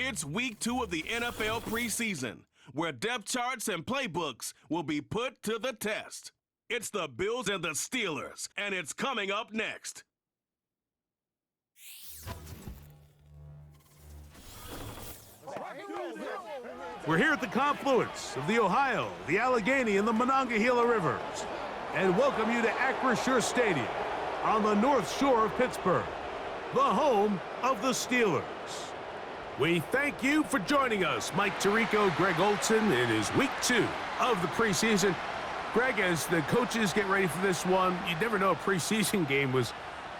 It's week 2 of the NFL preseason, where depth charts and playbooks will be put to the test. It's the Bills and the Steelers, and it's coming up next. We're here at the confluence of the Ohio, the Allegheny, and the Monongahela Rivers, and welcome you to Acrisure Stadium on the North Shore of Pittsburgh, the home of the Steelers. We thank you for joining us, Mike Tirico, Greg Olson. It is week 2 of the preseason. Greg, as the coaches get ready for this one, you never know a preseason game was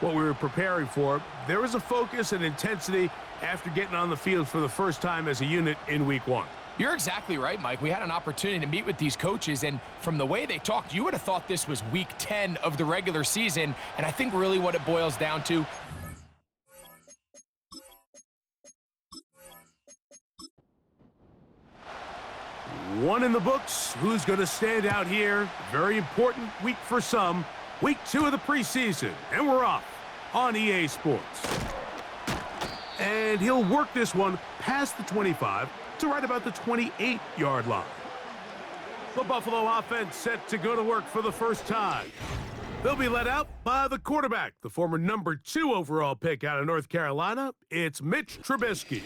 what we were preparing for. There was a focus and intensity after getting on the field for the first time as a unit in week 1. You're exactly right, Mike. We had an opportunity to meet with these coaches, and from the way they talked, you would have thought this was week 10 of the regular season, and I think really what it boils down to, one in the books. Who's going to stand out here? Very important week for some. Week 2 of the preseason, and we're off on EA Sports. And he'll work this one past the 25 to right about the 28-yard line. The Buffalo offense set to go to work for the first time. They'll be led out by the quarterback, the former number 2 overall pick out of North Carolina. It's Mitch Trubisky.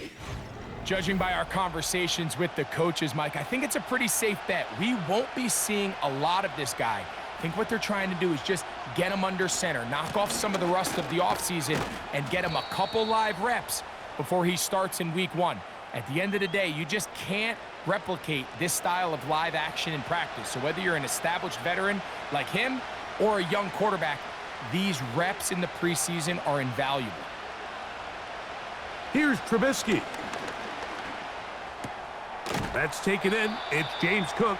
judging by our conversations with the coaches, Mike, I think it's a pretty safe bet. We won't be seeing a lot of this guy. I think what they're trying to do is just get him under center, knock off some of the rust of the offseason, and get him a couple live reps before he starts in week 1. At the end of the day, you just can't replicate this style of live action in practice. So whether you're an established veteran like him or a young quarterback, these reps in the preseason are invaluable. Here's Trubisky. That's taken in. It's James Cook.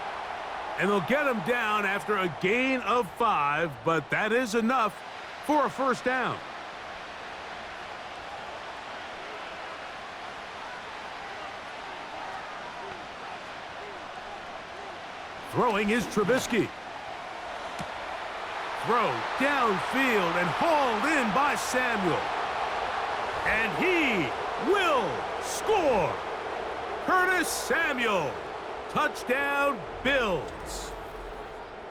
And they'll get him down after a gain of 5, but that is enough for a first down. Throwing is Trubisky. Throw downfield and hauled in by Samuel. And he will score. Curtis Samuel. Touchdown, Bills.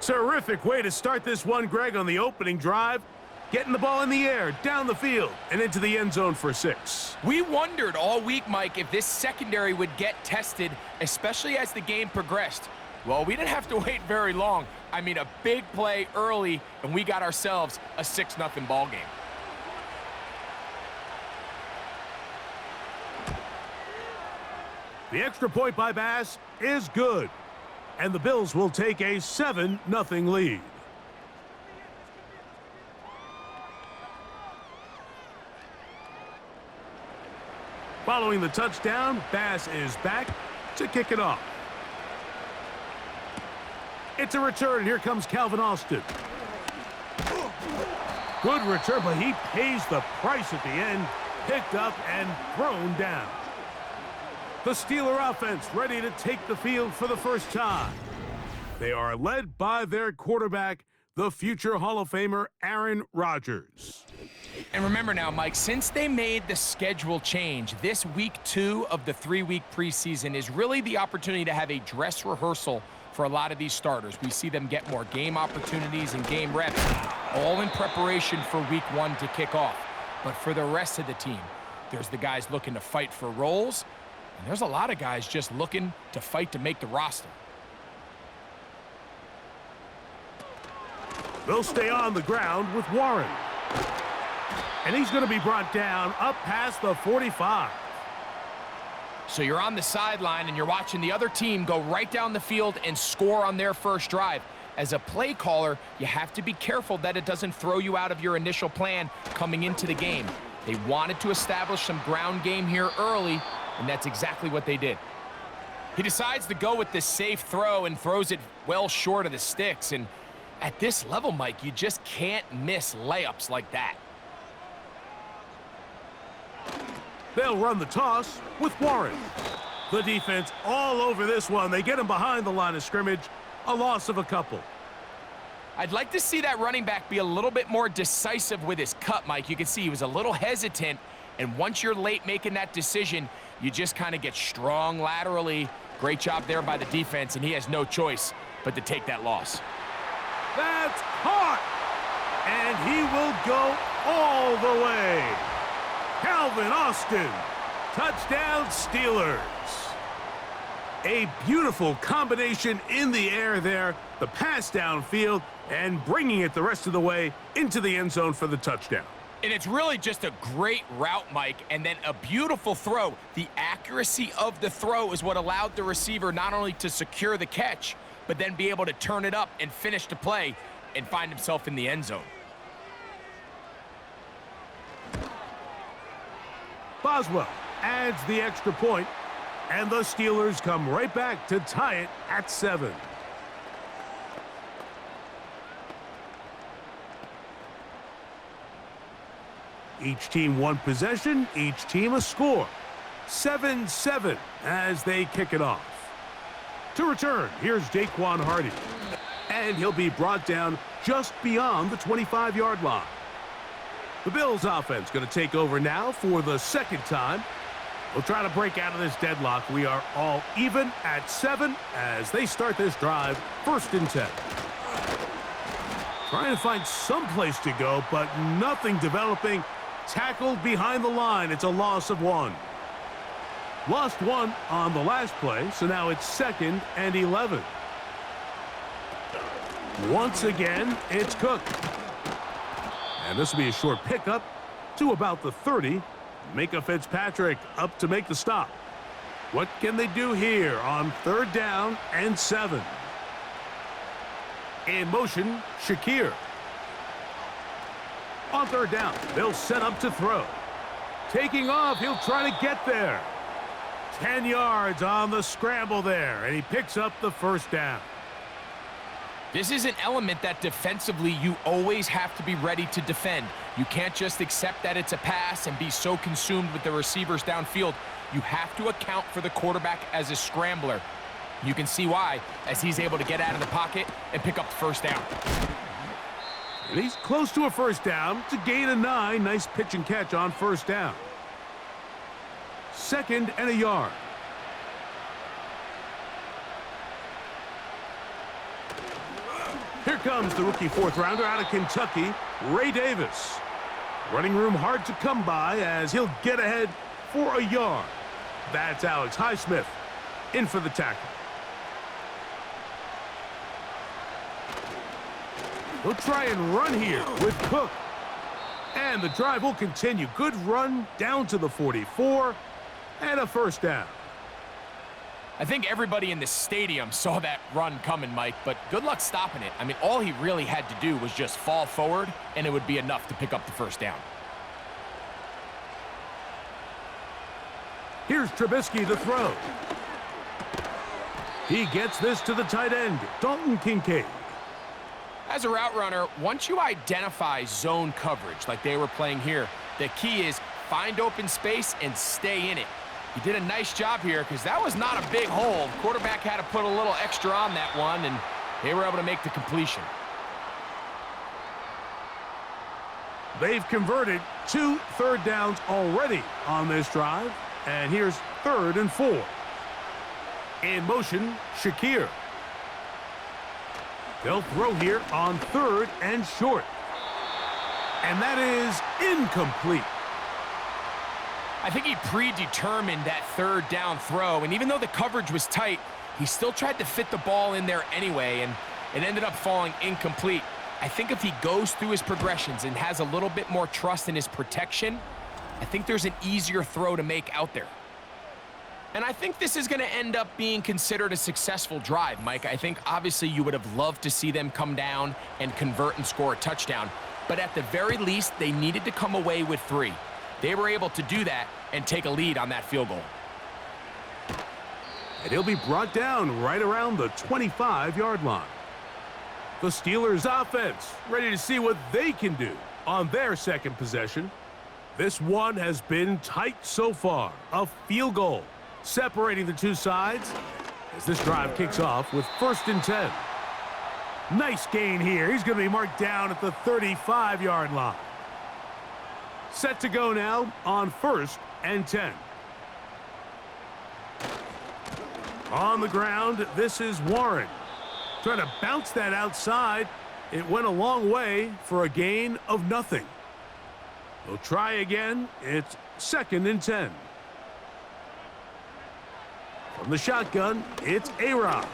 Terrific way to start this one, Greg, on the opening drive. Getting the ball in the air, down the field, and into the end zone for 6. We wondered all week, Mike, if this secondary would get tested, especially as the game progressed. Well, we didn't have to wait very long. I mean, a big play early, and we got ourselves a 6-0 ball game. The extra point by Bass is good, and the Bills will take a 7-0 lead. Following the touchdown, Bass is back to kick it off. It's a return. Here comes Calvin Austin. Good return, but he pays the price at the end. Picked up and thrown down. The Steeler offense ready to take the field for the first time. They are led by their quarterback, the future Hall of Famer, Aaron Rodgers. And remember now, Mike, since they made the schedule change, this week 2 of the 3-week preseason is really the opportunity to have a dress rehearsal for a lot of these starters. We see them get more game opportunities and game reps, all in preparation for week 1 to kick off. But for the rest of the team, there's the guys looking to fight for roles, and there's a lot of guys just looking to fight to make the roster. They'll stay on the ground with Warren. And he's going to be brought down up past the 45. So you're on the sideline and you're watching the other team go right down the field and score on their first drive. As a play caller, you have to be careful that it doesn't throw you out of your initial plan coming into the game. They wanted to establish some ground game here early, and that's exactly what they did. He decides to go with this safe throw and throws it well short of the sticks. And at this level, Mike, you just can't miss layups like that. They'll run the toss with Warren. The defense all over this one. They get him behind the line of scrimmage. A loss of a couple. I'd like to see that running back be a little bit more decisive with his cut, Mike. You can see he was a little hesitant, And once you're late making that decision, you just kind of get strong laterally. Great job there by the defense, and he has no choice but to take that loss. That's caught! And he will go all the way. Calvin Austin, touchdown Steelers. A beautiful combination in the air there, the pass downfield, and bringing it the rest of the way into the end zone for the touchdown. And it's really just a great route, Mike, and then a beautiful throw. The accuracy of the throw is what allowed the receiver not only to secure the catch, but then be able to turn it up and finish the play and find himself in the end zone. Boswell adds the extra point, and the Steelers come right back to tie it at 7. Each team one possession, each team a score. 7-7 as they kick it off. To return, here's Jaquan Hardy. And he'll be brought down just beyond the 25-yard line. The Bills offense going to take over now for the second time. We'll try to break out of this deadlock. We are all even at 7 as they start this drive, 1st and 10. Trying to find some place to go, but nothing developing. Tackled behind the line. It's a loss of 1. Lost 1 on the last play, so now it's 2nd and 11. Once again, it's Cook. And this will be a short pickup to about the 30. Micah Fitzpatrick up to make the stop. What can they do here on 3rd down and 7? In motion, Shakir. On 3rd down, they'll set up to throw. Taking off, he'll try to get there. 10 yards on the scramble there, and he picks up the 1st down. This is an element that defensively you always have to be ready to defend. You can't just accept that it's a pass and be so consumed with the receivers downfield. You have to account for the quarterback as a scrambler. You can see why, as he's able to get out of the pocket and pick up the 1st down. And he's close to a 1st down to gain a 9. Nice pitch and catch on 1st down. 2nd and a yard. Here comes the rookie 4th rounder out of Kentucky, Ray Davis. Running room hard to come by as he'll get ahead for a yard. That's Alex Highsmith in for the tackle. He'll try and run here with Cook. And the drive will continue. Good run down to the 44 and a 1st down. I think everybody in the stadium saw that run coming, Mike, but good luck stopping it. I mean, all he really had to do was just fall forward, and it would be enough to pick up the 1st down. Here's Trubisky to throw. He gets this to the tight end, Dalton Kincaid. As a route runner, once you identify zone coverage like they were playing here, the key is find open space and stay in it. He did a nice job here because that was not a big hole. Quarterback had to put a little extra on that one, and they were able to make the completion. They've converted 2 3rd downs already on this drive, and here's 3rd and 4. In motion, Shakir. They'll throw here on 3rd and short. And that is incomplete. I think he predetermined that 3rd down throw, and even though the coverage was tight, he still tried to fit the ball in there anyway, and it ended up falling incomplete. I think if he goes through his progressions and has a little bit more trust in his protection, I think there's an easier throw to make out there. And I think this is going to end up being considered a successful drive, Mike. I think obviously you would have loved to see them come down and convert and score a touchdown, but at the very least, they needed to come away with 3. They were able to do that and take a lead on that field goal. And he'll be brought down right around the 25-yard line. The Steelers offense ready to see what they can do on their 2nd possession. This one has been tight so far. A field goal separating the 2 sides as this drive kicks off with 1st and 10. Nice gain here. He's going to be marked down at the 35-yard line. Set to go now on 1st and 10. On the ground, this is Warren. Trying to bounce that outside. It went a long way for a gain of nothing. They'll try again. It's 2nd and 10. From the shotgun, it's A-Rod.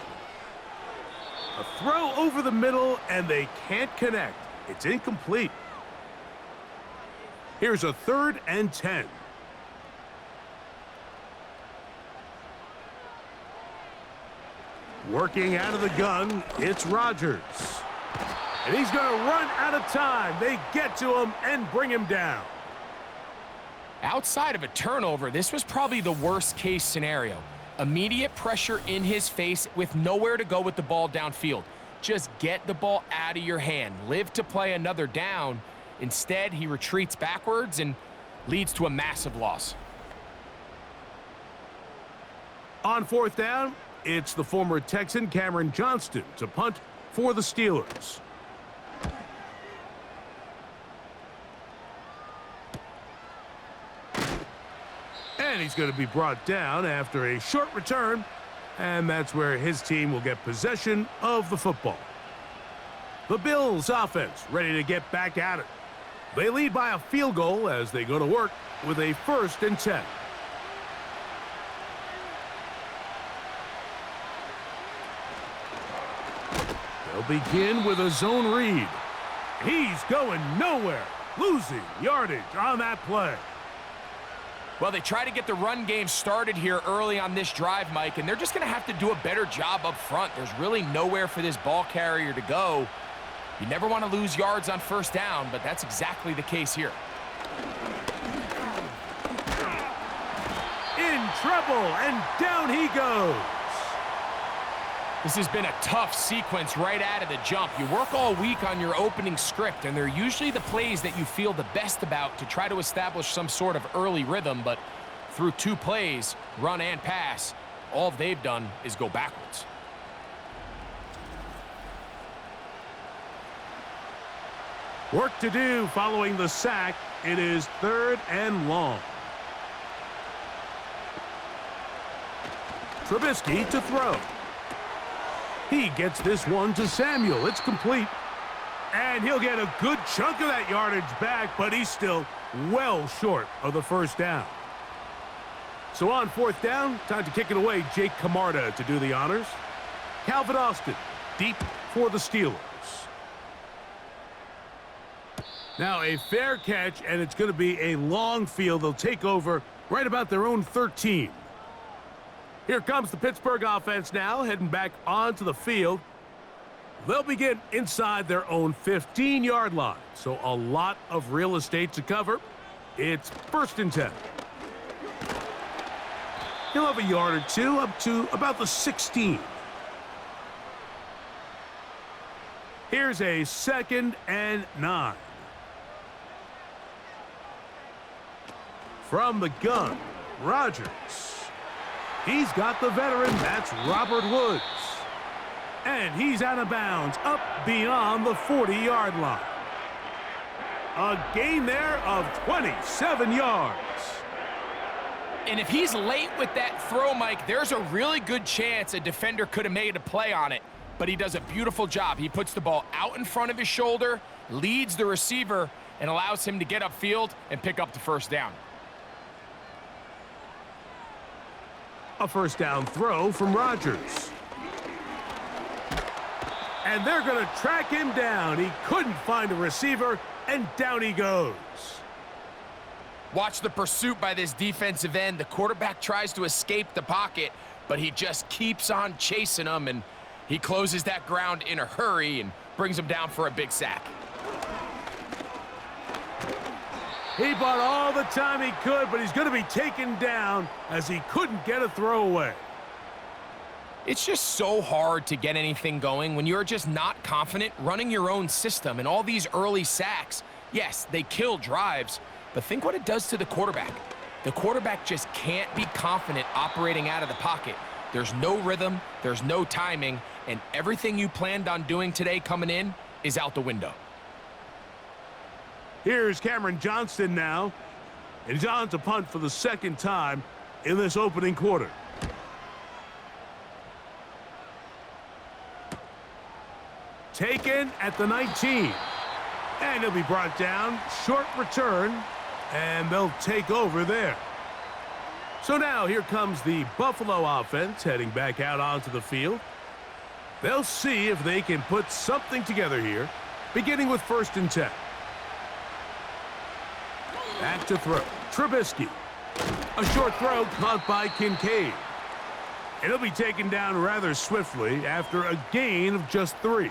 A throw over the middle, and they can't connect. It's incomplete. Here's a 3rd and 10. Working out of the gun, it's Rodgers. And he's going to run out of time. They get to him and bring him down. Outside of a turnover, this was probably the worst-case scenario. Immediate pressure in his face with nowhere to go with the ball downfield. Just get the ball out of your hand. Live to play another down. Instead, he retreats backwards and leads to a massive loss. On 4th down, it's the former Texan Cameron Johnston to punt for the Steelers. And he's going to be brought down after a short return, and that's where his team will get possession of the football. The Bills offense ready to get back at it. They lead by a field goal as they go to work with a 1st and 10. They'll begin with a zone read. He's going nowhere, losing yardage on that play. Well, they try to get the run game started here early on this drive, Mike, and they're just going to have to do a better job up front. There's really nowhere for this ball carrier to go. You never want to lose yards on 1st down, but that's exactly the case here. In trouble, and down he goes. This has been a tough sequence right out of the jump. You work all week on your opening script, and they're usually the plays that you feel the best about to try to establish some sort of early rhythm, but through 2 plays, run and pass, all they've done is go backwards. Work to do following the sack. It is 3rd and long. Trubisky to throw. He gets this one to Samuel. It's complete. And he'll get a good chunk of that yardage back, but he's still well short of the 1st down. So on 4th down, time to kick it away. Jake Camarda to do the honors. Calvin Austin deep for the Steelers. Now a fair catch, and it's going to be a long field. They'll take over right about their own 13. Here comes the Pittsburgh offense now, heading back onto the field. They'll begin inside their own 15-yard line, so a lot of real estate to cover. It's 1st and 10. He'll have a yard or two up to about the 16. Here's a 2nd and 9. From the gun, Rodgers. He's got the veteran. That's Robert Woods. And he's out of bounds up beyond the 40-yard line. A gain there of 27 yards. And if he's late with that throw, Mike, there's a really good chance a defender could have made a play on it. But he does a beautiful job. He puts the ball out in front of his shoulder, leads the receiver, and allows him to get upfield and pick up the 1st down. A 1st down throw from Rodgers. And they're going to track him down. He couldn't find a receiver, and down he goes. Watch the pursuit by this defensive end. The quarterback tries to escape the pocket, but he just keeps on chasing him, and he closes that ground in a hurry and brings him down for a big sack. He bought all the time he could, but he's going to be taken down as he couldn't get a throwaway. It's just so hard to get anything going when you're just not confident running your own system. And all these early sacks, yes, they kill drives, but think what it does to the quarterback. The quarterback just can't be confident operating out of the pocket. There's no rhythm, there's no timing, and everything you planned on doing today coming in is out the window. Here's Cameron Johnston now. And he's on to punt for the second time in this opening quarter. Taken at the 19. And he'll be brought down. Short return. And they'll take over there. So now here comes the Buffalo offense heading back out onto the field. They'll see if they can put something together here, beginning with 1st and 10. Back to throw. Trubisky. A short throw caught by Kincaid. It'll be taken down rather swiftly after a gain of just 3.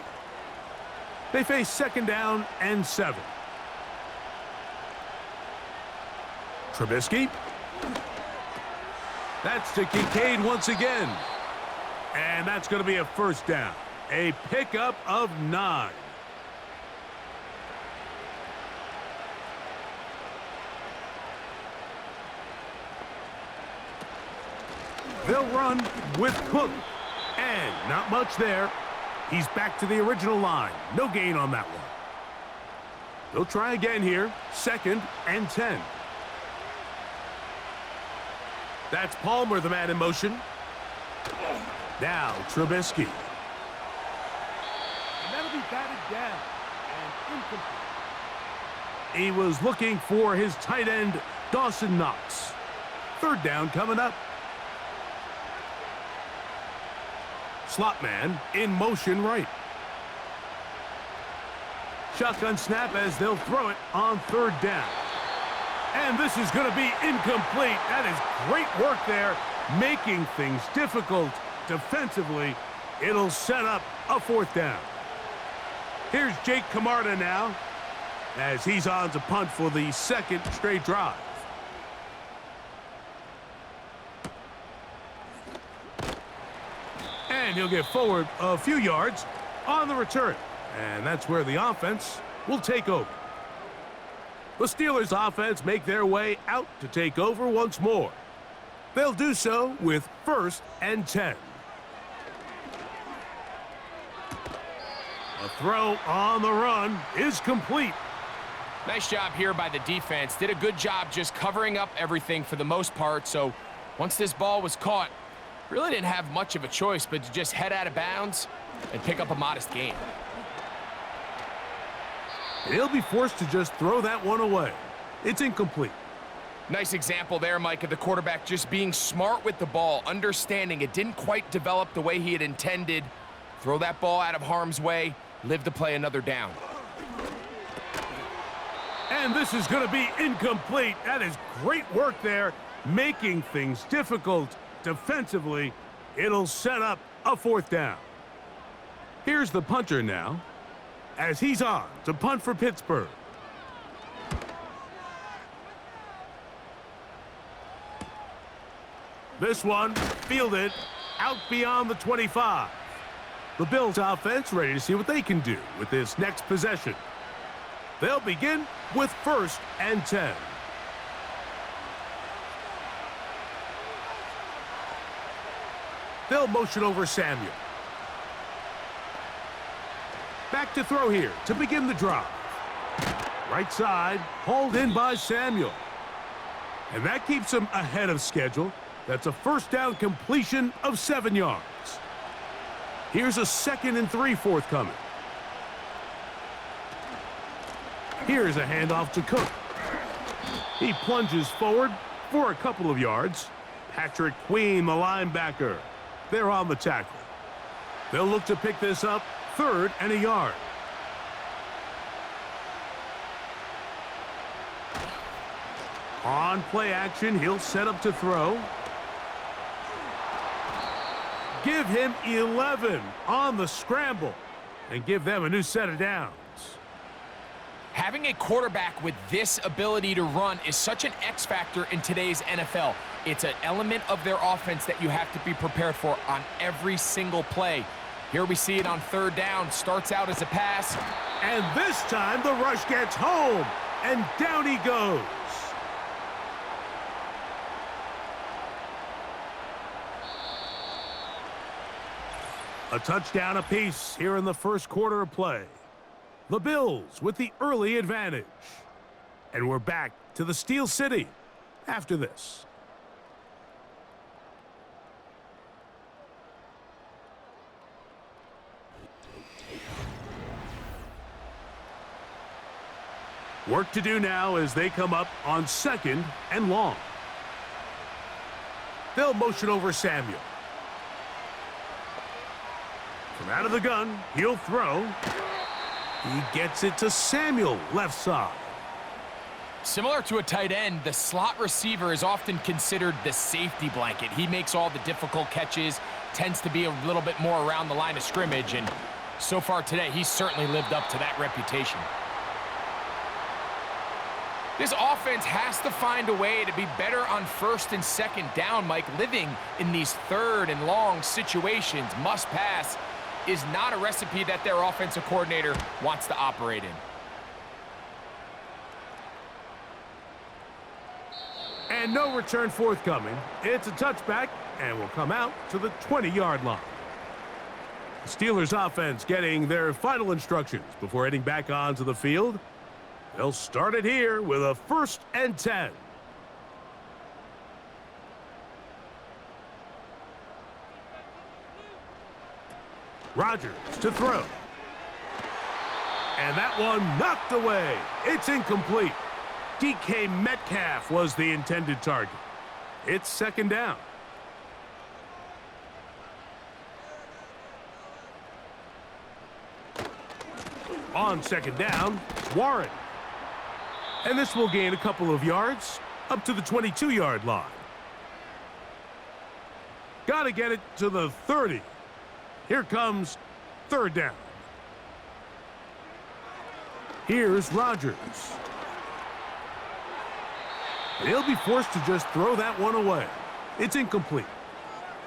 They face 2nd down and 7. Trubisky. That's to Kincaid once again. And that's going to be a 1st down. A pickup of 9. They'll run with Cook. And not much there. He's back to the original line. No gain on that one. They'll try again here. 2nd and 10. That's Palmer, the man in motion. Now Trubisky. And that'll be batted down and incomplete. He was looking for his tight end, Dawson Knox. 3rd down coming up. Slot man in motion right. Shotgun snap as they'll throw it on 3rd down. And this is going to be incomplete. That is great work there, making things difficult defensively. It'll set up a 4th down. Here's Jake Camarda now as he's on to punt for the 2nd straight drive. And he'll get forward a few yards on the return. And that's where the offense will take over. The Steelers offense make their way out to take over once more. They'll do so with 1st and 10. A throw on the run is complete. Nice job here by the defense. Did a good job just covering up everything for the most part. So once this ball was caught, really didn't have much of a choice but to just head out of bounds and pick up a modest gain. He'll be forced to just throw that one away. It's incomplete. Nice example there, Mike, of the quarterback just being smart with the ball, understanding it didn't quite develop the way he had intended. Throw that ball out of harm's way, live to play another down. And this is going to be incomplete. That is great work there, making things difficult defensively. It'll set up a 4th down. Here's the punter now, as he's on to punt for Pittsburgh. This one fielded out beyond the 25. The Bills offense ready to see what they can do with this next possession. They'll begin with 1st and 10. They'll motion over Samuel. Back to throw here to begin the drive. Right side, hauled in by Samuel. And that keeps him ahead of schedule. That's a 1st down completion of 7 yards. Here's a 2nd and 3 forthcoming. Here's a handoff to Cook. He plunges forward for a couple of yards. Patrick Queen, the linebacker. They're on the tackle. They'll look to pick this up 3rd and a yard. On play action, he'll set up to throw. Give him 11 on the scramble and give them a new set of downs. Having a quarterback with this ability to run is such an X factor in today's NFL. It's an element of their offense that you have to be prepared for on every single play. Here we see it on 3rd down. Starts out as a pass. And this time the rush gets home. And down he goes. A touchdown apiece here in the 1st quarter of play. The Bills with the early advantage. And we're back to the Steel City after this. Work to do now as they come up on 2nd and long. They'll motion over Samuel. From out of the gun, he'll throw. He gets it to Samuel, left side. Similar to a tight end, the slot receiver is often considered the safety blanket. He makes all the difficult catches, tends to be a little bit more around the line of scrimmage, and so far today, he's certainly lived up to that reputation. This offense has to find a way to be better on 1st and 2nd down, Mike. Living in these 3rd and long situations, must pass, is not a recipe that their offensive coordinator wants to operate in. And no return forthcoming. It's a touchback and will come out to the 20-yard line. The Steelers offense getting their final instructions before heading back onto the field. They'll start it here with a 1st and 10. Rodgers to throw. And that one knocked away. It's incomplete. DK Metcalf was the intended target. It's 2nd down. On 2nd down, Warren. And this will gain a couple of yards up to the 22-yard line. Got to get it to the 30. Here comes 3rd down. Here's Rodgers. And he'll be forced to just throw that one away. It's incomplete.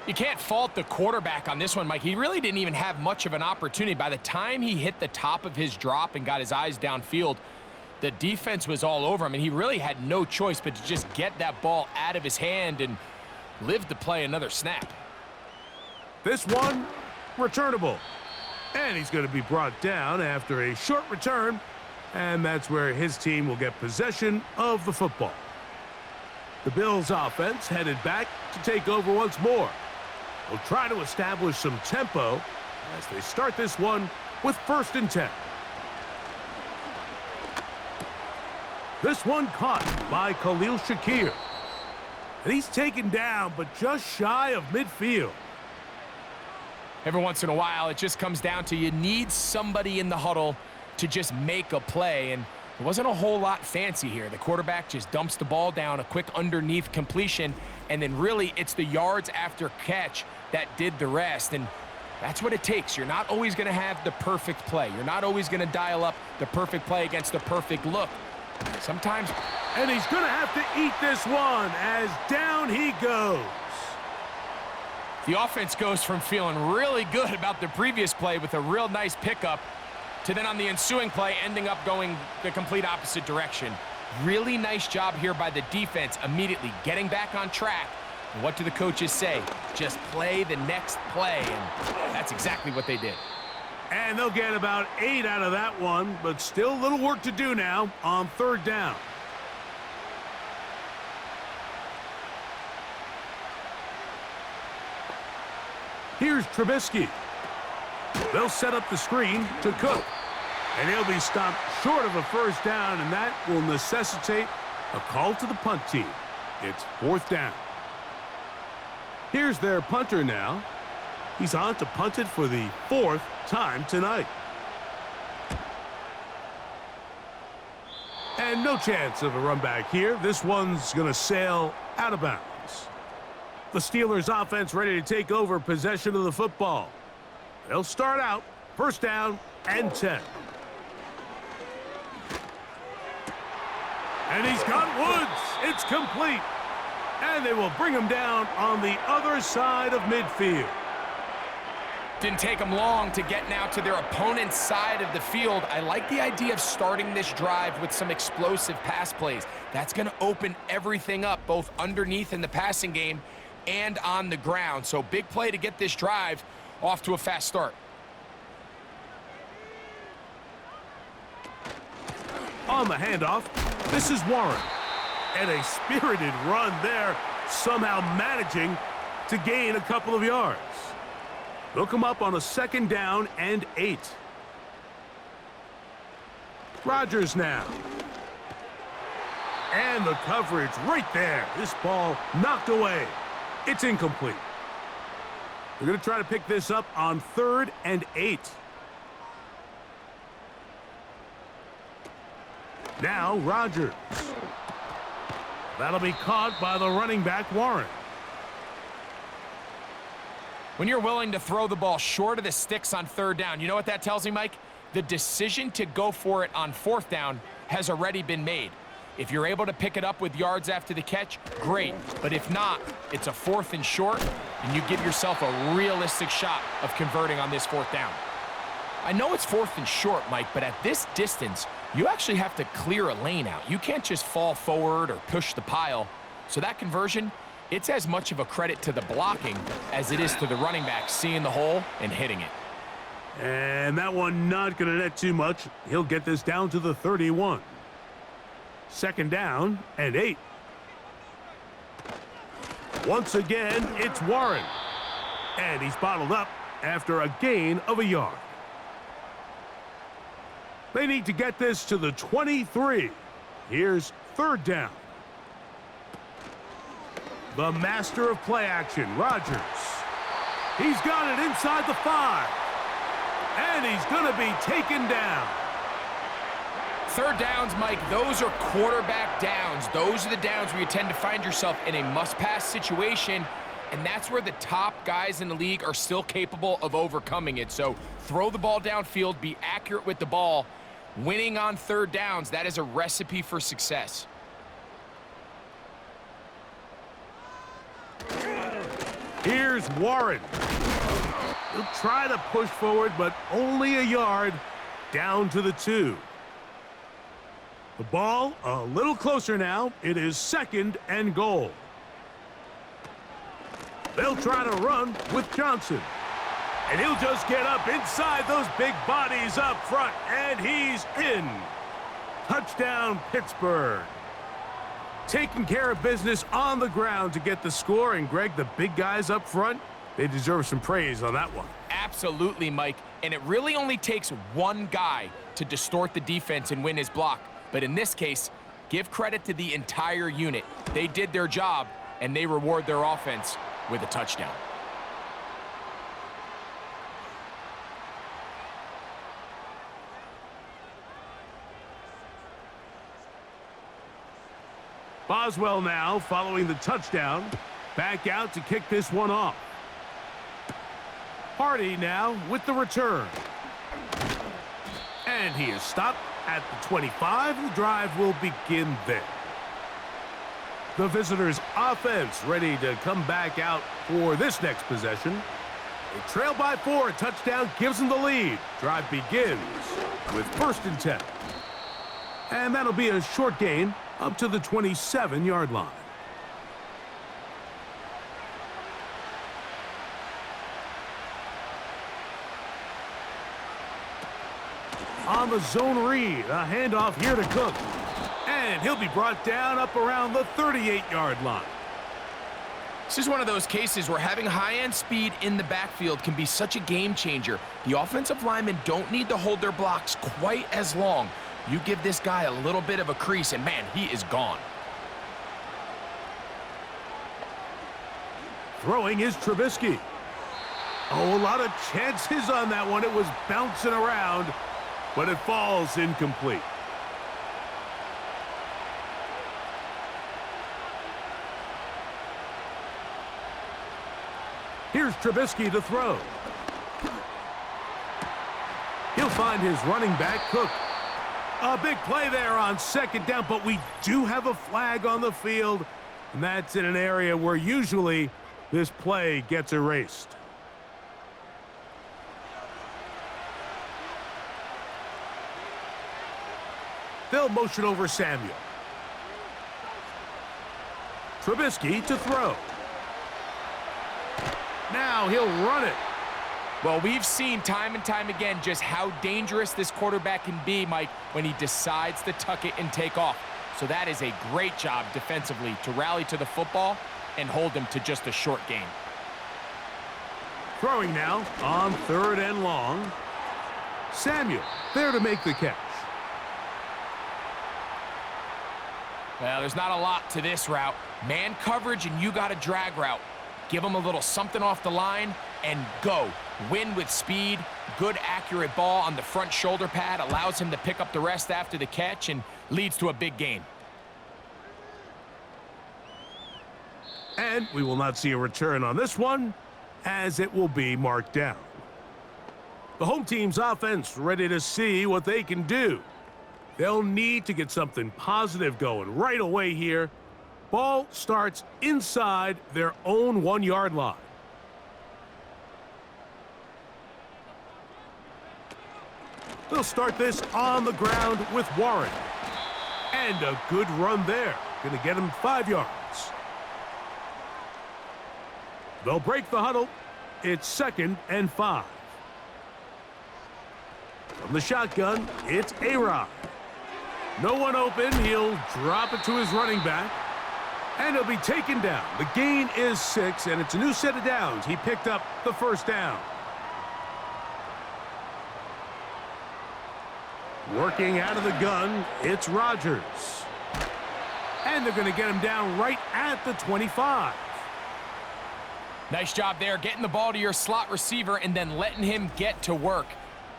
You can't fault the quarterback on this one, Mike. He really didn't even have much of an opportunity. By the time he hit the top of his drop and got his eyes downfield, the defense was all over him, and he really had no choice but to just get that ball out of his hand and live to play another snap. This one, returnable. And he's going to be brought down after a short return, and that's where his team will get possession of the football. The Bills' offense headed back to take over once more. They'll try to establish some tempo as they start this one with 1st and 10. This one caught by Khalil Shakir. And he's taken down, but just shy of midfield. Every once in a while, it just comes down to you need somebody in the huddle to just make a play, and there wasn't a whole lot fancy here. The quarterback just dumps the ball down, a quick underneath completion, and then really it's the yards after catch that did the rest, and that's what it takes. You're not always going to have the perfect play. You're not always going to dial up the perfect play against the perfect look. Sometimes. And he's going to have to eat this one as down he goes. The offense goes from feeling really good about the previous play with a real nice pickup to then on the ensuing play ending up going the complete opposite direction. Really nice job here by the defense immediately getting back on track. And what do the coaches say? Just play the next play, and that's exactly what they did. And they'll get about 8 out of that one, but still a little work to do now on 3rd down. Here's Trubisky. They'll set up the screen to Cook. And he'll be stopped short of a 1st down, and that will necessitate a call to the punt team. It's 4th down. Here's their punter now. He's on to punt it for the 4th time tonight. And no chance of a run back here. This one's going to sail out of bounds. The Steelers offense ready to take over possession of the football. They'll start out 1st down and 10. And he's got Woods. It's complete. And they will bring him down on the other side of midfield. Didn't take them long to get now to their opponent's side of the field. I like the idea of starting this drive with some explosive pass plays. That's going to open everything up, both underneath in the passing game and on the ground. So big play to get this drive off to a fast start. On the handoff, This is Warren. And a spirited run there, somehow managing to gain a couple of yards. They'll come up on a 2nd down and 8. Rodgers now. And the coverage right there. This ball knocked away. It's incomplete. They're going to try to pick this up on 3rd and 8. Now Rodgers. That'll be caught by the running back, Warren. When you're willing to throw the ball short of the sticks on 3rd down, you know what that tells me, Mike? The decision to go for it on 4th down has already been made. If you're able to pick it up with yards after the catch, great. But if not, it's a 4th and short, and you give yourself a realistic shot of converting on this 4th down. I know it's 4th and short, Mike, but at this distance, you actually have to clear a lane out. You can't just fall forward or push the pile. So that conversion, it's as much of a credit to the blocking as it is to the running back seeing the hole and hitting it. And that one not going to net too much. He'll get this down to the 31. 2nd down and 8. Once again, it's Warren. And he's bottled up after a gain of a yard. They need to get this to the 23. Here's 3rd down. The master of play action, Rodgers. He's got it inside the 5. And he's going to be taken down. 3rd downs, Mike, those are quarterback downs. Those are the downs where you tend to find yourself in a must-pass situation, and that's where the top guys in the league are still capable of overcoming it. So throw the ball downfield, be accurate with the ball. Winning on 3rd downs, that is a recipe for success. Here's Warren. He'll try to push forward, but only a yard down to the 2. The ball a little closer now. It is 2nd and goal. They'll try to run with Johnson. And he'll just get up inside those big bodies up front, and he's in. Touchdown, Pittsburgh. Taking care of business on the ground to get the score, and Greg, the big guys up front, they deserve some praise on that one. Absolutely, Mike. And it really only takes one guy to distort the defense and win his block. But in this case, give credit to the entire unit. They did their job, and they reward their offense with a touchdown. Boswell now, following the touchdown, back out to kick this one off. Hardy now with the return. And he is stopped at the 25. The drive will begin there. The visitors' offense ready to come back out for this next possession. They trail by 4. A touchdown gives them the lead. Drive begins with 1st and 10. And that'll be a short gain up to the 27-yard line. On the zone read, a handoff here to Cook. And he'll be brought down up around the 38-yard line. This is one of those cases where having high-end speed in the backfield can be such a game changer. The offensive linemen don't need to hold their blocks quite as long. You give this guy a little bit of a crease, and man, he is gone. Throwing is Trubisky. Oh, a lot of chances on that one. It was bouncing around, but it falls incomplete. Here's Trubisky to throw. He'll find his running back, Cook. A big play there on 2nd down, but we do have a flag on the field, and that's in an area where usually this play gets erased. They'll motion over Samuel. Trubisky to throw. Now he'll run it. Well, we've seen time and time again just how dangerous this quarterback can be, Mike, when he decides to tuck it and take off. So that is a great job defensively to rally to the football and hold them to just a short gain. Throwing now on 3rd and long. Samuel there to make the catch. Well, there's not a lot to this route. Man coverage and you got a drag route. Give him a little something off the line and go. Win with speed. Good, accurate ball on the front shoulder pad. Allows him to pick up the rest after the catch and leads to a big gain. And we will not see a return on this one, as it will be marked down. The home team's offense ready to see what they can do. They'll need to get something positive going right away here. Ball starts inside their own 1-yard line. They'll start this on the ground with Warren. And a good run there. Going to get him 5 yards. They'll break the huddle. It's 2nd and 5. From the shotgun, it's A-Rod. No one open. He'll drop it to his running back. And he'll be taken down. The gain is 6, and it's a new set of downs. He picked up the 1st down. Working out of the gun, it's Rodgers. And they're going to get him down right at the 25. Nice job there, getting the ball to your slot receiver and then letting him get to work.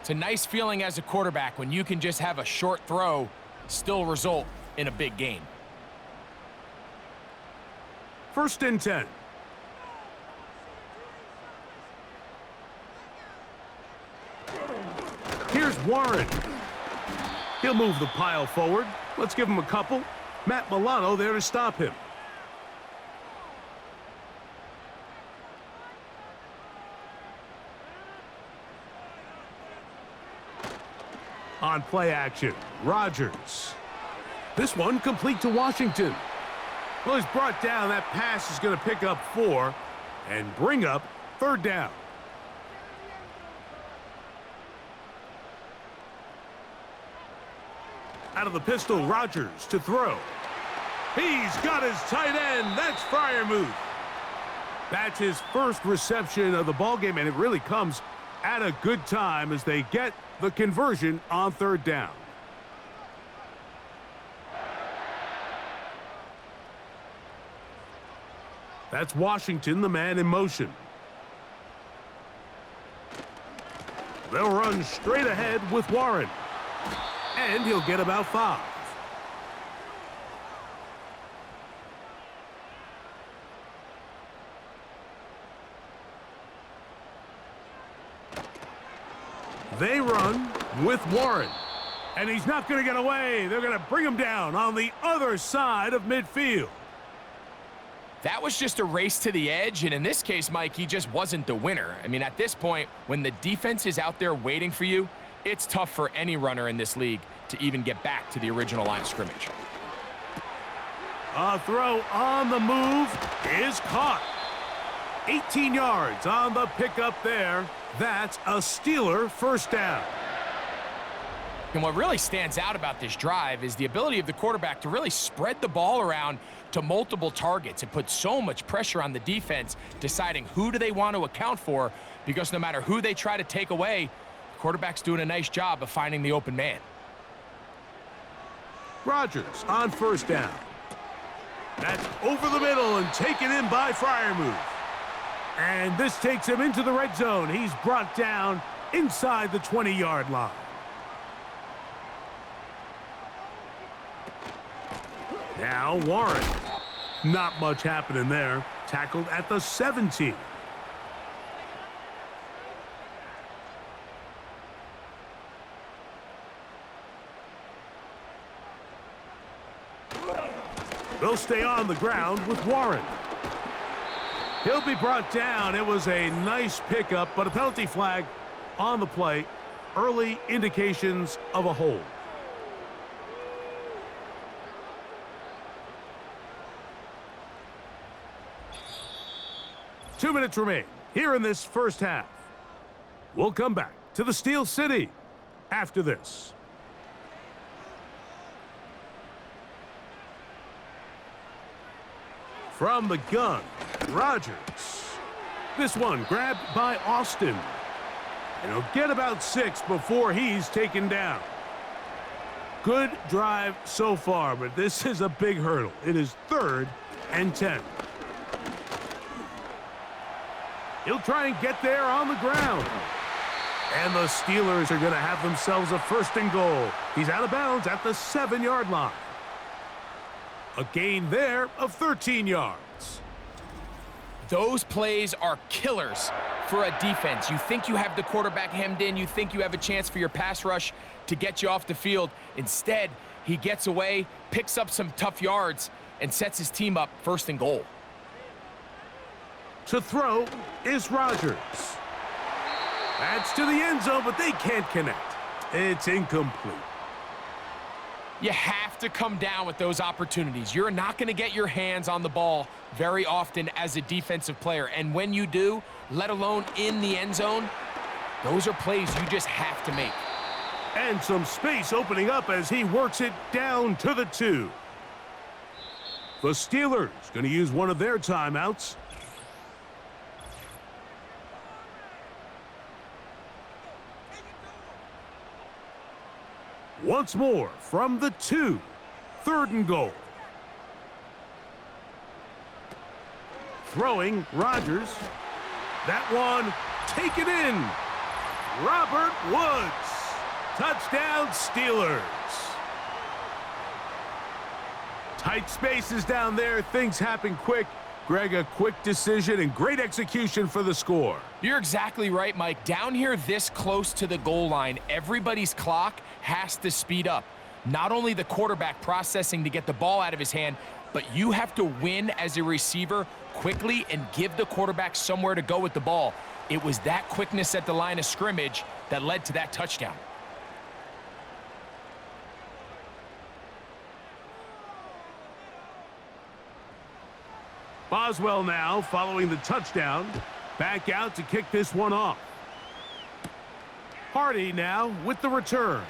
It's a nice feeling as a quarterback when you can just have a short throw, still result in a big gain. 1st and 10. Here's Warren. He'll move the pile forward. Let's give him a couple. Matt Milano there to stop him. On play action, Rodgers. This one complete to Washington. Well, he's brought down. That pass is going to pick up 4 and bring up 3rd down. Out of the pistol, Rodgers to throw. He's got his tight end. That's Freiermuth. That's his first reception of the ballgame, and it really comes at a good time as they get the conversion on 3rd down. That's Washington, the man in motion. They'll run straight ahead with Warren. And he'll get about 5. They run with Warren. And he's not going to get away. They're going to bring him down on the other side of midfield. That was just a race to the edge, and in this case, Mike, he just wasn't the winner. I mean, at this point, when the defense is out there waiting for you, it's tough for any runner in this league to even get back to the original line of scrimmage. A throw on the move is caught. 18 yards on the pickup there. That's a Steeler 1st down. And what really stands out about this drive is the ability of the quarterback to really spread the ball around to multiple targets. It puts so much pressure on the defense deciding who do they want to account for, because no matter who they try to take away, the quarterback's doing a nice job of finding the open man. Rodgers on 1st down. That's over the middle and taken in by Freiermuth. And this takes him into the red zone. He's brought down inside the 20-yard line. Now Warren. Not much happening there. Tackled at the 17. They'll stay on the ground with Warren. He'll be brought down. It was a nice pickup, but a penalty flag on the play. Early indications of a hold. Two minutes remain here in this first half. We'll come back to the Steel City after this. From the gun, Rodgers. This one grabbed by Austin. And he'll get about 6 before he's taken down. Good drive so far, but this is a big hurdle. It is 3rd and 10. He'll try and get there on the ground. And the Steelers are going to have themselves a 1st and goal. He's out of bounds at the 7-yard line. A gain there of 13 yards. Those plays are killers for a defense. You think you have the quarterback hemmed in. You think you have a chance for your pass rush to get you off the field. Instead, he gets away, picks up some tough yards, and sets his team up 1st and goal. To throw is Rodgers. That's to the end zone, but they can't connect. It's incomplete. You have to come down with those opportunities. You're not going to get your hands on the ball very often as a defensive player. And when you do, let alone in the end zone, those are plays you just have to make. And some space opening up as he works it down to the 2. The Steelers going to use one of their timeouts. Once more from the 2. 3rd and goal. Throwing Rodgers. That one taken in. Robert Woods. Touchdown Steelers. Tight spaces down there. Things happen quick. Greg, a quick decision and great execution for the score. You're exactly right, Mike. Down here this close to the goal line, everybody's clock has to speed up. Not only the quarterback processing to get the ball out of his hand, but you have to win as a receiver quickly and give the quarterback somewhere to go with the ball. It was that quickness at the line of scrimmage that led to that touchdown. Boswell now following the touchdown. Back out to kick this one off. Hardy now with the return.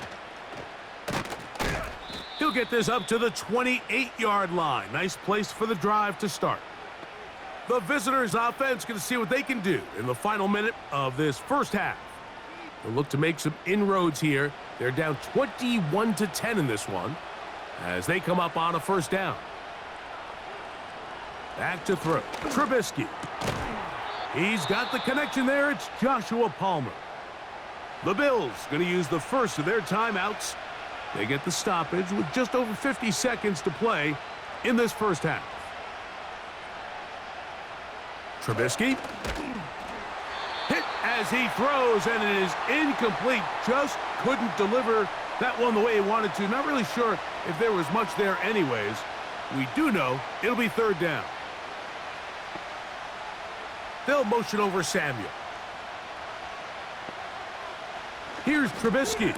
He'll get this up to the 28-yard line. Nice place for the drive to start. The visitors' offense going to see what they can do in the final minute of this first half. They'll look to make some inroads here. They're down 21-10 in this one as they come up on a 1st down. Back to throw. Trubisky. He's got the connection there. It's Joshua Palmer. The Bills going to use the first of their timeouts. They get the stoppage with just over 50 seconds to play in this first half. Trubisky. Hit as he throws, and it is incomplete. Just couldn't deliver that one the way he wanted to. Not really sure if there was much there anyways. We do know it'll be 3rd down. They'll motion over Samuel. Here's Trubisky.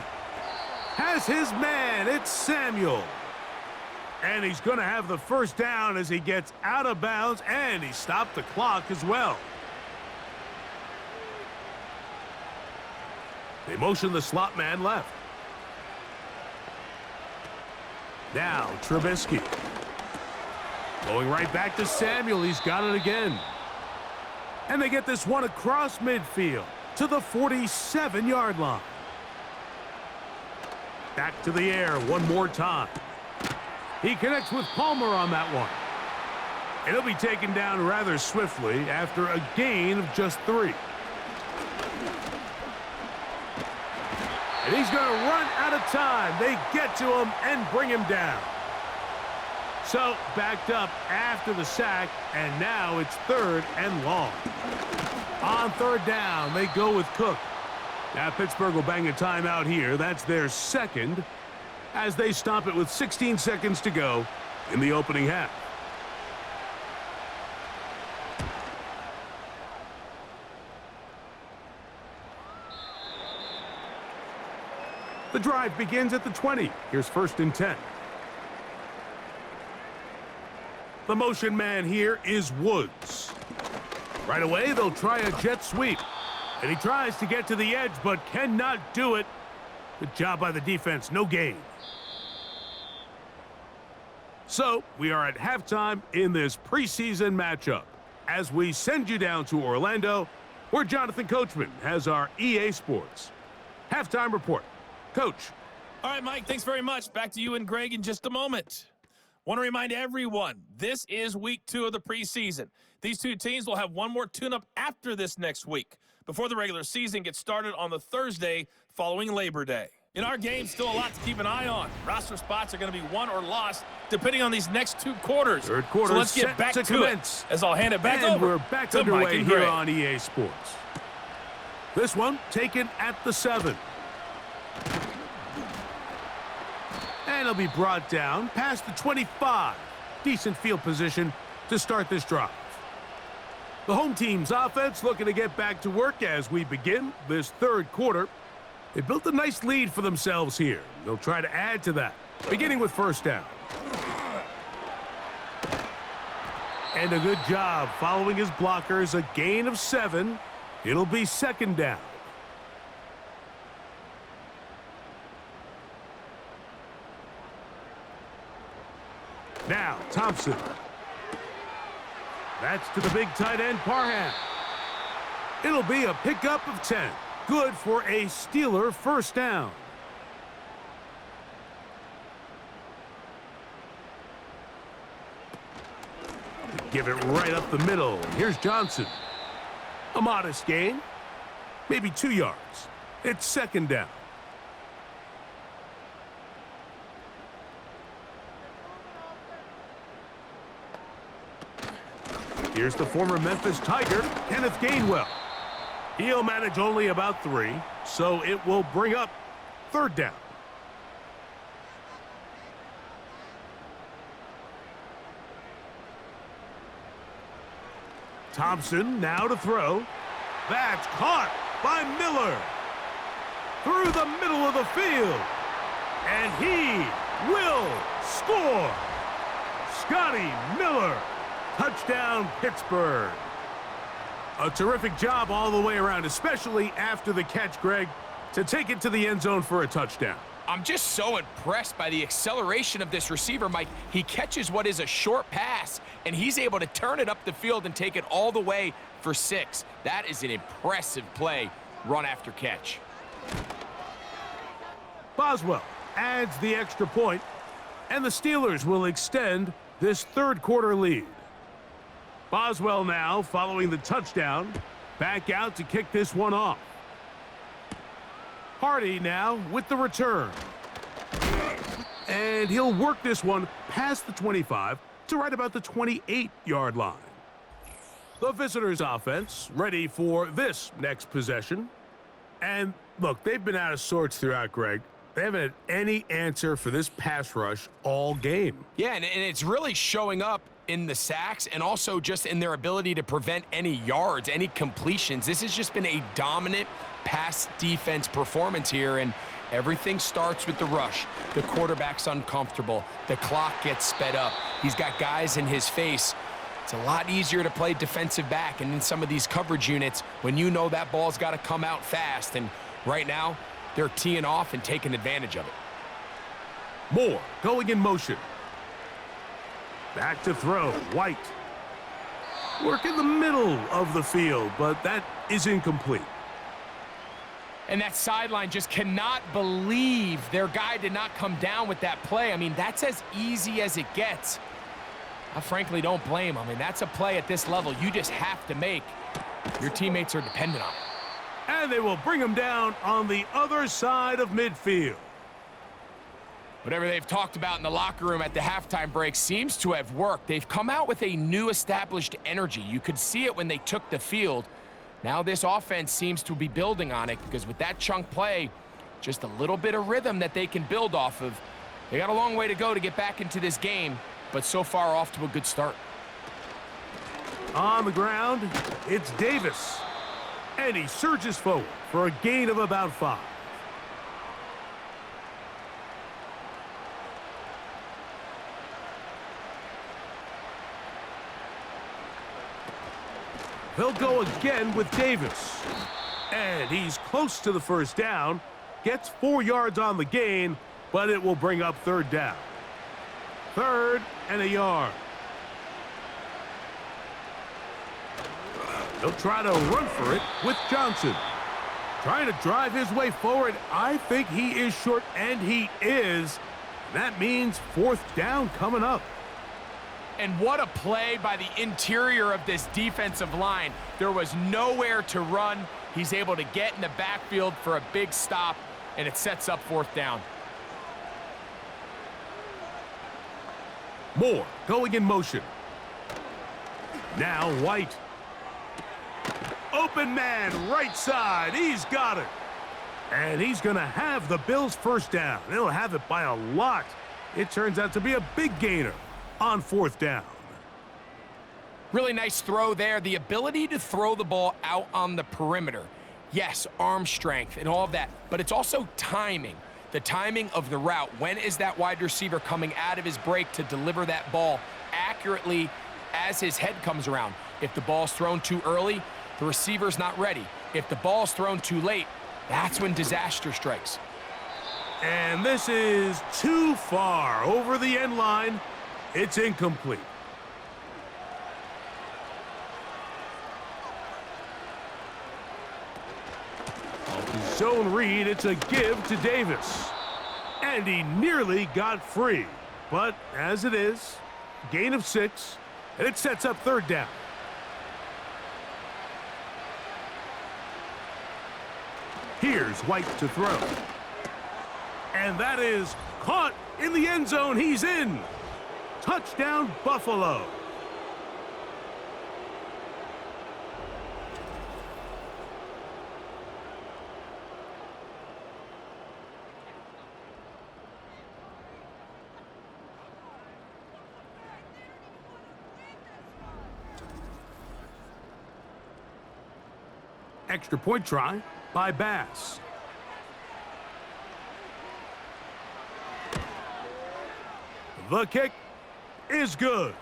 Has his man. It's Samuel. And he's going to have the 1st down as he gets out of bounds, and he stopped the clock as well. They motion the slot man left. Now Trubisky. Going right back to Samuel. He's got it again. And they get this one across midfield to the 47-yard line. Back to the air one more time. He connects with Palmer on that one. And he'll be taken down rather swiftly after a gain of just 3. And he's going to run out of time. They get to him and bring him down. So backed up after the sack, and now it's 3rd and long. On 3rd down, they go with Cook. Now Pittsburgh will bang a timeout here. That's their 2nd as they stop it with 16 seconds to go in the opening half. The drive begins at the 20. Here's 1st and 10. The motion man here is Woods. Right away, they'll try a jet sweep. And he tries to get to the edge, but cannot do it. Good job by the defense. No gain. So, we are at halftime in this preseason matchup as we send you down to Orlando, where Jonathan Coachman has our EA Sports halftime report. Coach. All right, Mike, thanks very much. Back to you and Greg in just a moment. Want to remind everyone, this is week 2 of the preseason. These two teams will have one more tune-up after this next week, before the regular season gets started on the Thursday following Labor Day. In our game, still a lot to keep an eye on. Roster spots are going to be won or lost depending on these next 2 quarters. Third quarter, so let's get back to commence. it, as I'll hand it back and over we're back to Mike underway and here Greg. on EA Sports. This one taken at the 7. And it'll be brought down past the 25. Decent field position to start this drive. The home team's offense looking to get back to work as we begin this third quarter. They built a nice lead for themselves here. They'll try to add to that, beginning with first down. And a good job following his blockers, a gain of 7. It'll be second down. Now, Thompson. That's to the big tight end, Parham. It'll be a pickup of 10. Good for a Steeler first down. Give it right up the middle. Here's Johnson. A modest gain. Maybe 2 yards. It's second down. Here's the former Memphis Tiger, Kenneth Gainwell. He'll manage only about 3, so it will bring up third down. Thompson now to throw. That's caught by Miller. Through the middle of the field. And he will score. Scotty Miller. Touchdown, Pittsburgh. A terrific job all the way around, especially after the catch, Greg, to take it to the end zone for a touchdown. I'm just so impressed by the acceleration of this receiver, Mike. He catches what is a short pass, and he's able to turn it up the field and take it all the way for 6. That is an impressive play, run after catch. Boswell adds the extra point, and the Steelers will extend this third quarter lead. Boswell now, following the touchdown, back out to kick this one off. Hardy now with the return. And he'll work this one past the 25 to right about the 28-yard line. The visitors' offense ready for this next possession. And look, they've been out of sorts throughout, Greg. They haven't had any answer for this pass rush all game. Yeah, and it's really showing up in the sacks and also just in their ability to prevent any yards, any completions. This has just been a dominant pass defense performance here, and everything starts with the rush. The quarterback's uncomfortable. The clock gets sped up. He's got guys in his face. It's a lot easier to play defensive back, and in some of these coverage units, when you know that ball's got to come out fast, and right now, they're teeing off and taking advantage of it. Moore going in motion. Back to throw, White. Work in the middle of the field, but that is incomplete. And that sideline just cannot believe their guy did not come down with that play. I mean, that's as easy as it gets. I frankly don't blame him. I mean, that's a play at this level you just have to make. Your teammates are dependent on it. And they will bring him down on the other side of midfield. Whatever they've talked about in the locker room at the halftime break seems to have worked. They've come out with a new established energy. You could see it when they took the field. Now this offense seems to be building on it because with that chunk play, just a little bit of rhythm that they can build off of. They got a long way to go to get back into this game, but so far off to a good start. On the ground, it's Davis. And he surges forward for a gain of about 5. They'll go again with Davis. And he's close to the first down. Gets 4 yards on the gain, but it will bring up third down. Third and a yard. He'll try to run for it with Johnson. Trying to drive his way forward. I think he is short, and he is. That means 4th down coming up. And what a play by the interior of this defensive line. There was nowhere to run. He's able to get in the backfield for a big stop, and it sets up 4th down. Moore going in motion. Now White. Open man, right side. He's got it. And he's going to have the Bills' 1st down. They'll have it by a lot. It turns out to be a big gainer on 4th down. Really nice throw there. The ability to throw the ball out on the perimeter. Yes, arm strength and all of that, but it's also timing. The timing of the route. When is that wide receiver coming out of his break to deliver that ball accurately as his head comes around? If the ball's thrown too early, the receiver's not ready. If the ball's thrown too late, that's when disaster strikes. And this is too far over the end line. It's incomplete. Zone read, it's a give to Davis. And he nearly got free. But as it is, gain of 6, and it sets up 3rd down. Here's White to throw. And that is caught in the end zone. He's in. Touchdown, Buffalo. Extra point try by Bass. The kick is good.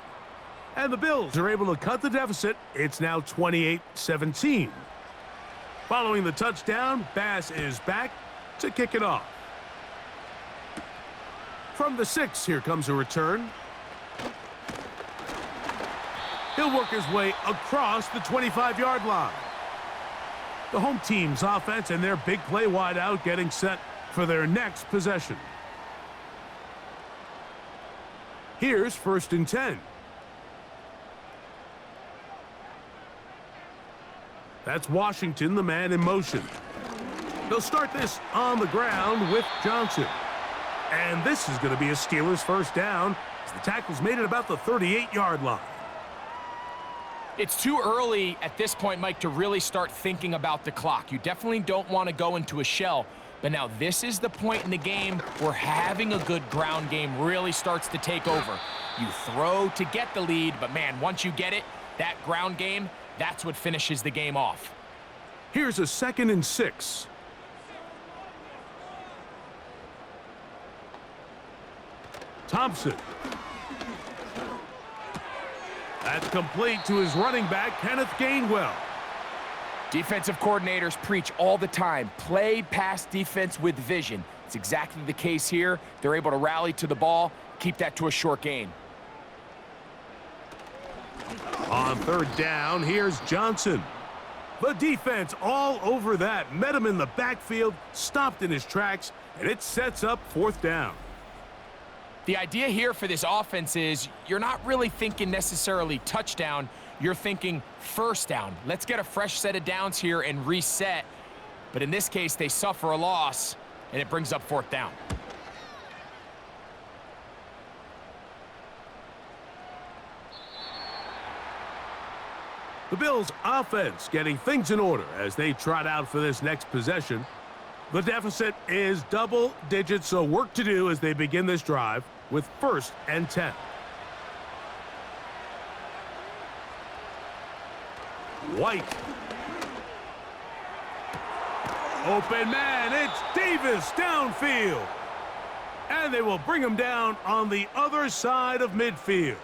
And the Bills are able to cut the deficit. It's now 28-17. Following the touchdown, Bass is back to kick it off. From the 6, here comes a return. He'll work his way across the 25-yard line. The home team's offense and their big play wideout getting set for their next possession. Here's 1st and 10. That's Washington, the man in motion. They'll start this on the ground with Johnson. And this is going to be a Steelers 1st down as the tackle's made it about the 38-yard line. It's too early at this point, Mike, to really start thinking about the clock. You definitely don't want to go into a shell. But now this is the point in the game where having a good ground game really starts to take over. You throw to get the lead, but man, once you get it, that ground game, that's what finishes the game off. Here's a 2nd and 6. Thompson. That's complete to his running back, Kenneth Gainwell. Defensive coordinators preach all the time, play pass defense with vision. It's exactly the case here. They're able to rally to the ball, keep that to a short gain. On 3rd down, here's Johnson. The defense all over that. Met him in the backfield, stopped in his tracks, and it sets up 4th down. The idea here for this offense is you're not really thinking necessarily touchdown. You're thinking 1st down. Let's get a fresh set of downs here and reset. But in this case, they suffer a loss, and it brings up 4th down. The Bills' offense getting things in order as they trot out for this next possession. The deficit is double digits, so work to do as they begin this drive with 1st and 10. White. Open man, it's Davis downfield. And they will bring him down on the other side of midfield.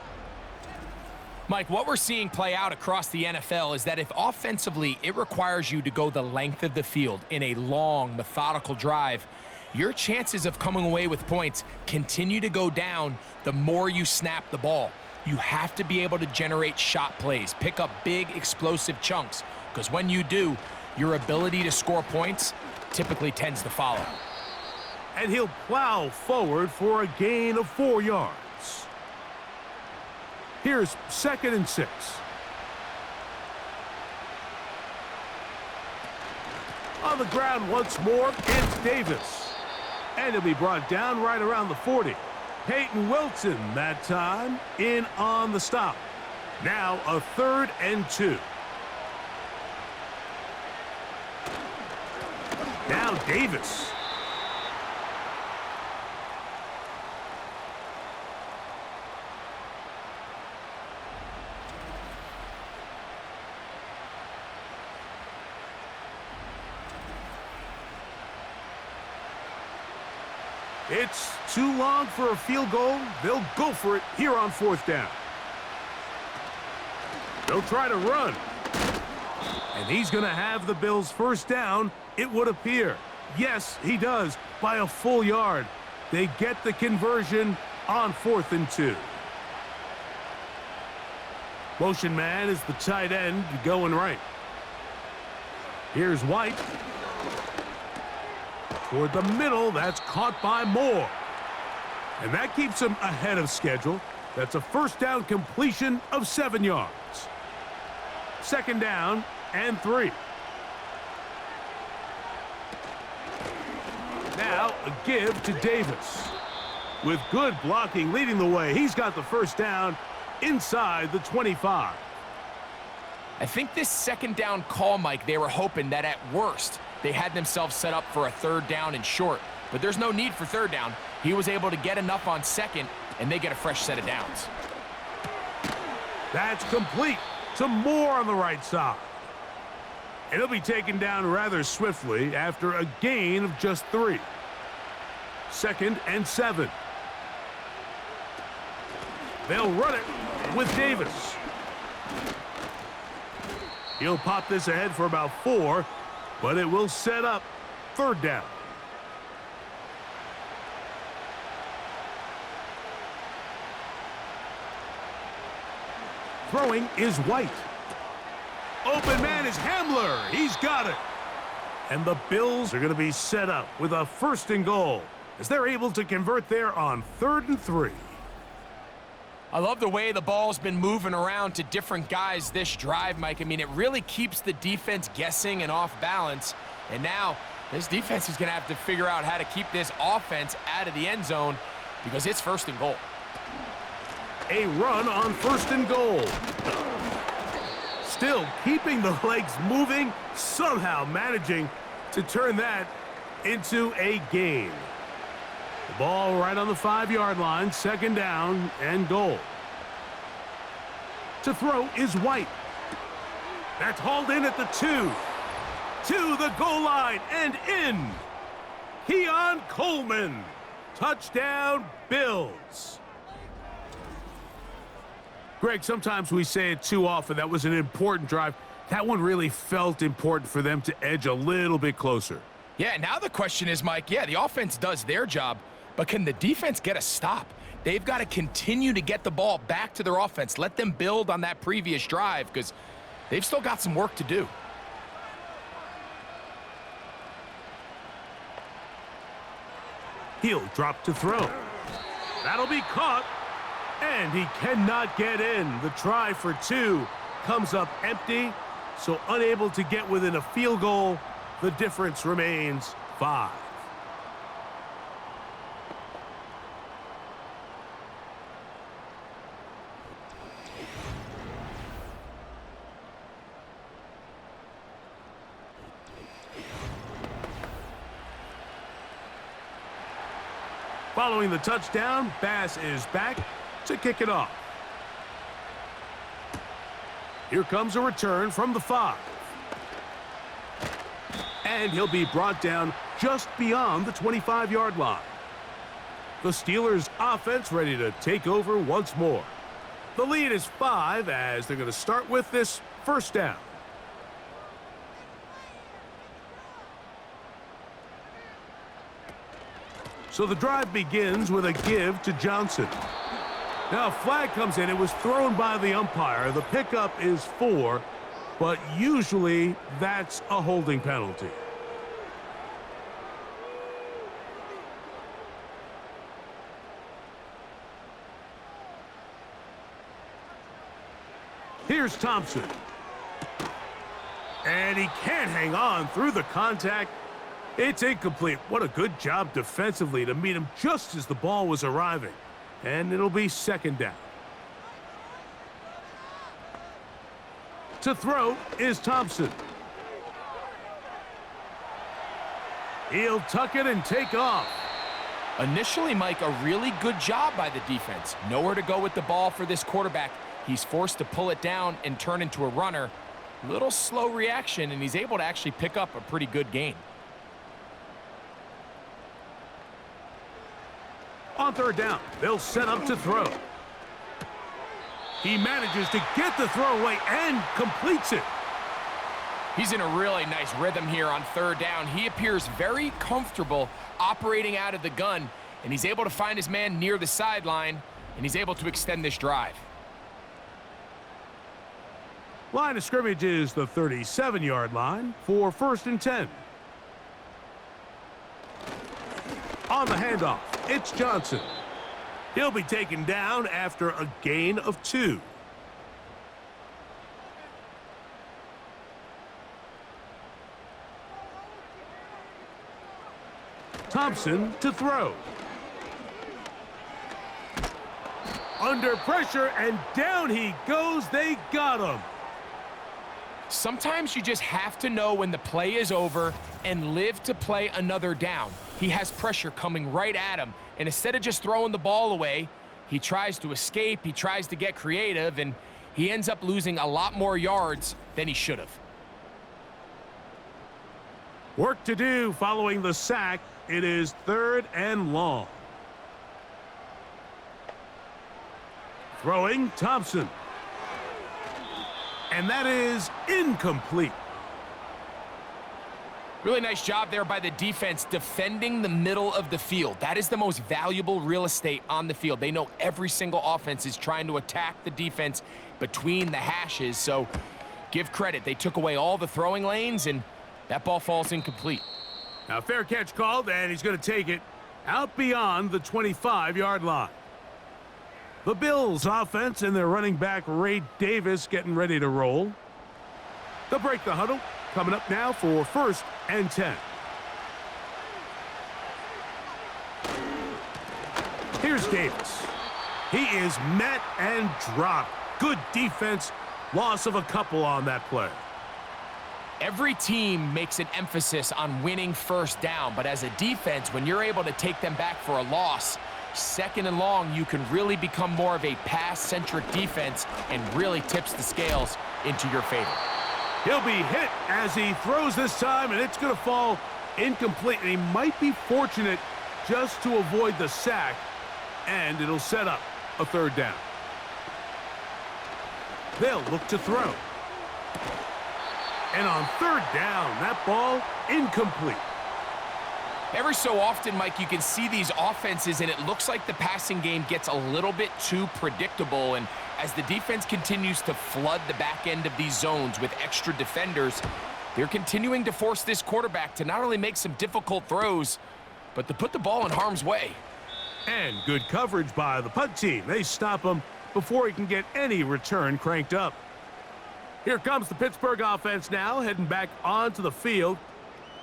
Mike, what we're seeing play out across the NFL is that if offensively it requires you to go the length of the field in a long, methodical drive, your chances of coming away with points continue to go down the more you snap the ball. You have to be able to generate shot plays, pick up big explosive chunks, because when you do, your ability to score points typically tends to follow. And he'll plow forward for a gain of 4 yards. Here's 2nd and 6. On the ground once more, it's Davis. And he'll be brought down right around the 40. Peyton Wilson that time in on the stop. Now a 3rd and 2. Now Davis. It's too long for a field goal. They'll go for it here on 4th down. They'll try to run. And he's going to have the Bills' 1st down, it would appear. Yes, he does, by a full yard. They get the conversion on 4th and 2. Motion man is the tight end going right. Here's White. Toward the middle, that's caught by Moore. And that keeps him ahead of schedule. That's a 1st down completion of 7 yards. 2nd down and 3. Now a give to Davis. With good blocking leading the way, he's got the 1st down inside the 25. I think this 2nd down call, Mike, they were hoping that at worst, they had themselves set up for a 3rd down and short. But there's no need for 3rd down. He was able to get enough on 2nd, and they get a fresh set of downs. That's complete to Moore on the right side. And he'll be taken down rather swiftly after a gain of just 3. 2nd and 7. They'll run it with Davis. He'll pop this ahead for about 4, but it will set up 3rd down. Throwing is White. Open man is Hamler. He's got it. And the Bills are going to be set up with a 1st and goal as they're able to convert there on 3rd and 3. I love the way the ball's been moving around to different guys this drive, Mike. I mean, it really keeps the defense guessing and off balance. And now this defense is going to have to figure out how to keep this offense out of the end zone because it's 1st and goal. A run on 1st and goal. Still keeping the legs moving, somehow managing to turn that into a gain. The ball right on the 5-yard line, 2nd down and goal. To throw is White. That's hauled in at the 2. To the goal line and in. Keon Coleman. Touchdown, Bills. Greg, sometimes we say it too often. That was an important drive. That one really felt important for them to edge a little bit closer. Yeah, now the question is, Mike, yeah, the offense does their job, but can the defense get a stop? They've got to continue to get the ball back to their offense. Let them build on that previous drive because they've still got some work to do. He'll drop to throw. That'll be caught. And he cannot get in. The try for 2 comes up empty, so unable to get within a field goal. The difference remains 5. Following the touchdown, Bass is back to kick it off. Here comes a return from the 5. And he'll be brought down just beyond the 25-yard line. The Steelers' offense ready to take over once more. The lead is 5 as they're going to start with this 1st down. So the drive begins with a give to Johnson. Now a flag comes in. It was thrown by the umpire. The pickup is 4, but usually that's a holding penalty. Here's Thompson. And he can't hang on through the contact. It's incomplete. What a good job defensively to meet him just as the ball was arriving. And it'll be second down. To throw is Thompson. He'll tuck it and take off. Initially, Mike, a really good job by the defense. Nowhere to go with the ball for this quarterback. He's forced to pull it down and turn into a runner. Little slow reaction, and he's able to actually pick up a pretty good gain. On third down, they'll set up to throw. He manages to get the throw away and completes it. He's in a really nice rhythm here on third down. He appears very comfortable operating out of the gun, and he's able to find his man near the sideline, and he's able to extend this drive. Line of scrimmage is the 37-yard line for 1st and 10. On the handoff, it's Johnson. He'll be taken down after a gain of 2. Thompson to throw. Under pressure, and down he goes. They got him. Sometimes you just have to know when the play is over and live to play another down. He has pressure coming right at him, and instead of just throwing the ball away, he tries to escape, he tries to get creative, and he ends up losing a lot more yards than he should have. Work to do following the sack. It is 3rd and long. Throwing, Thompson. And that is incomplete. Really nice job there by the defense defending the middle of the field. That is the most valuable real estate on the field. They know every single offense is trying to attack the defense between the hashes, so give credit. They took away all the throwing lanes, and that ball falls incomplete. Now fair catch called, and he's going to take it out beyond the 25-yard line. The Bills offense and their running back Ray Davis getting ready to roll. They'll break the huddle. Coming up now for 1st and 10. Here's Davis. He is met and dropped. Good defense. Loss of a couple on that play. Every team makes an emphasis on winning first down, but as a defense, when you're able to take them back for a loss, 2nd and long, you can really become more of a pass-centric defense and really tips the scales into your favor. He'll be hit as he throws this time, and it's going to fall incomplete. And he might be fortunate just to avoid the sack, and it'll set up a 3rd down. They'll look to throw. And on 3rd down, that ball incomplete. Every so often, Mike, you can see these offenses, and it looks like the passing game gets a little bit too predictable. And as the defense continues to flood the back end of these zones with extra defenders, they're continuing to force this quarterback to not only make some difficult throws, but to put the ball in harm's way. And good coverage by the punt team. They stop him before he can get any return cranked up. Here comes the Pittsburgh offense now, heading back onto the field.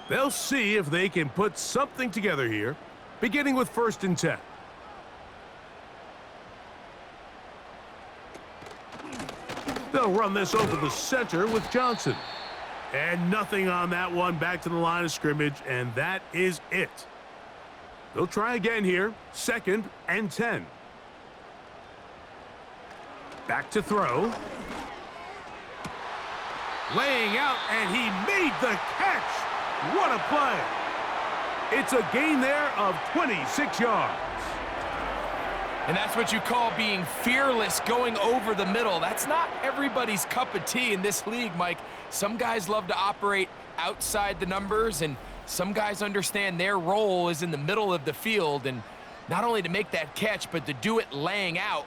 They'll see if they can put something together here, beginning with 1st and 10. They'll run this over the center with Johnson. And nothing on that one. Back to the line of scrimmage, and that is it. They'll try again here, 2nd and 10. Back to throw. Laying out, and he made the catch. What a play. It's a gain there of 26 yards. And that's what you call being fearless, going over the middle. That's not everybody's cup of tea in this league, Mike. Some guys love to operate outside the numbers, and Some guys understand their role is in the middle of the field, and not only to make that catch, but to do it laying out.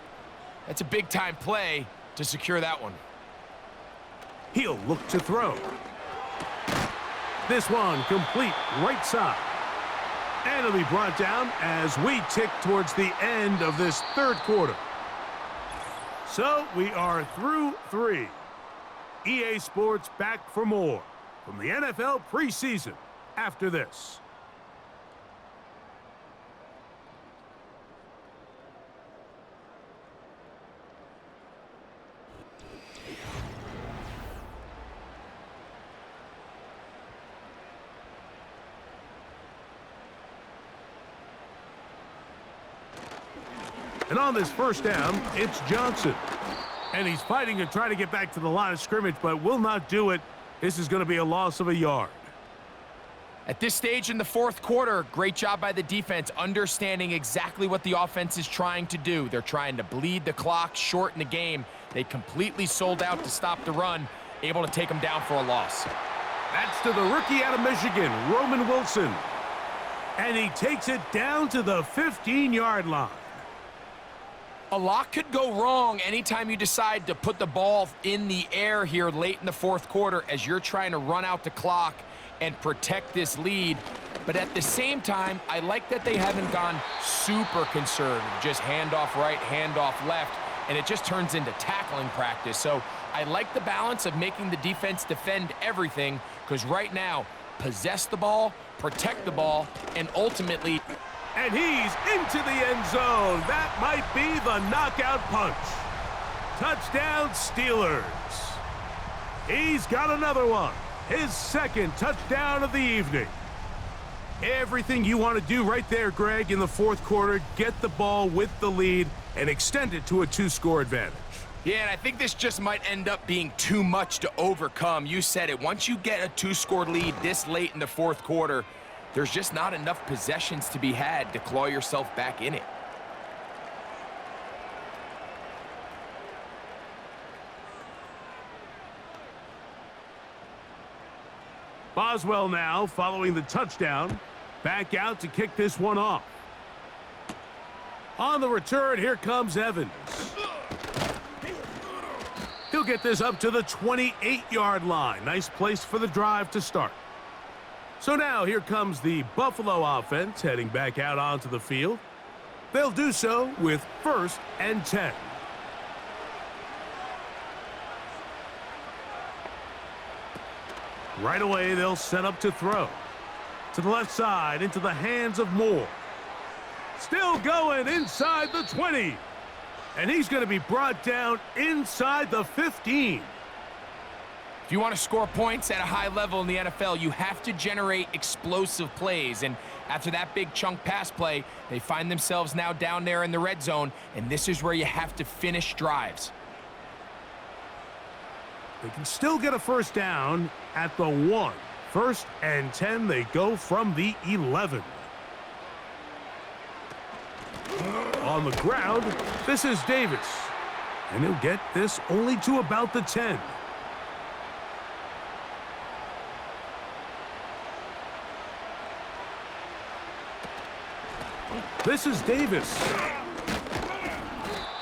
That's a big-time play to secure that one. He'll look to throw. This one complete right side. And it'll be brought down as we tick towards the end of this third quarter. So we are through 3. EA Sports back for more from the NFL preseason after this. And on this first down, it's Johnson. And he's fighting to try to get back to the line of scrimmage, but will not do it. This is going to be a loss of a yard. At this stage in the fourth quarter, great job by the defense understanding exactly what the offense is trying to do. They're trying to bleed the clock, shorten the game. They completely sold out to stop the run, able to take them down for a loss. That's to the rookie out of Michigan, Roman Wilson. And he takes it down to the 15-yard line. A lot could go wrong anytime you decide to put the ball in the air here late in the fourth quarter as you're trying to run out the clock and protect this lead. But at the same time, I like that they haven't gone super conservative, just handoff right, handoff left, and it just turns into tackling practice. So I like the balance of making the defense defend everything, because right now, possess the ball, protect the ball, and ultimately... And he's into the end zone. That might be the knockout punch. Touchdown, Steelers. He's got another one. His second touchdown of the evening. Everything you want to do right there, Greg, in the fourth quarter. Get the ball with the lead and extend it to a 2-score advantage. Yeah, and I think this just might end up being too much to overcome. You said it. Once you get a 2-score lead this late in the fourth quarter, there's just not enough possessions to be had to claw yourself back in it. Boswell now following the touchdown. Back out to kick this one off. On the return, here comes Evans. He'll get this up to the 28-yard line. Nice place for the drive to start. So now here comes the Buffalo offense heading back out onto the field. They'll do so with 1st and 10. Right away, they'll set up to throw. To the left side, into the hands of Moore. Still going inside the 20. And he's going to be brought down inside the 15. If you want to score points at a high level in the NFL, you have to generate explosive plays. And after that big chunk pass play, they find themselves now down there in the red zone, and this is where you have to finish drives. They can still get a first down at the 1. 1st and 10, they go from the 11. On the ground, this is Davis. And he'll get this only to about the 10. This is Davis.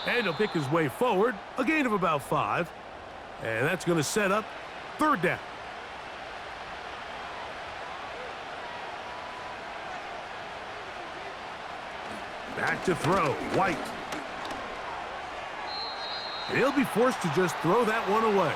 And he'll pick his way forward, a gain of about 5. And that's going to set up 3rd down. Back to throw, White. And he'll be forced to just throw that one away.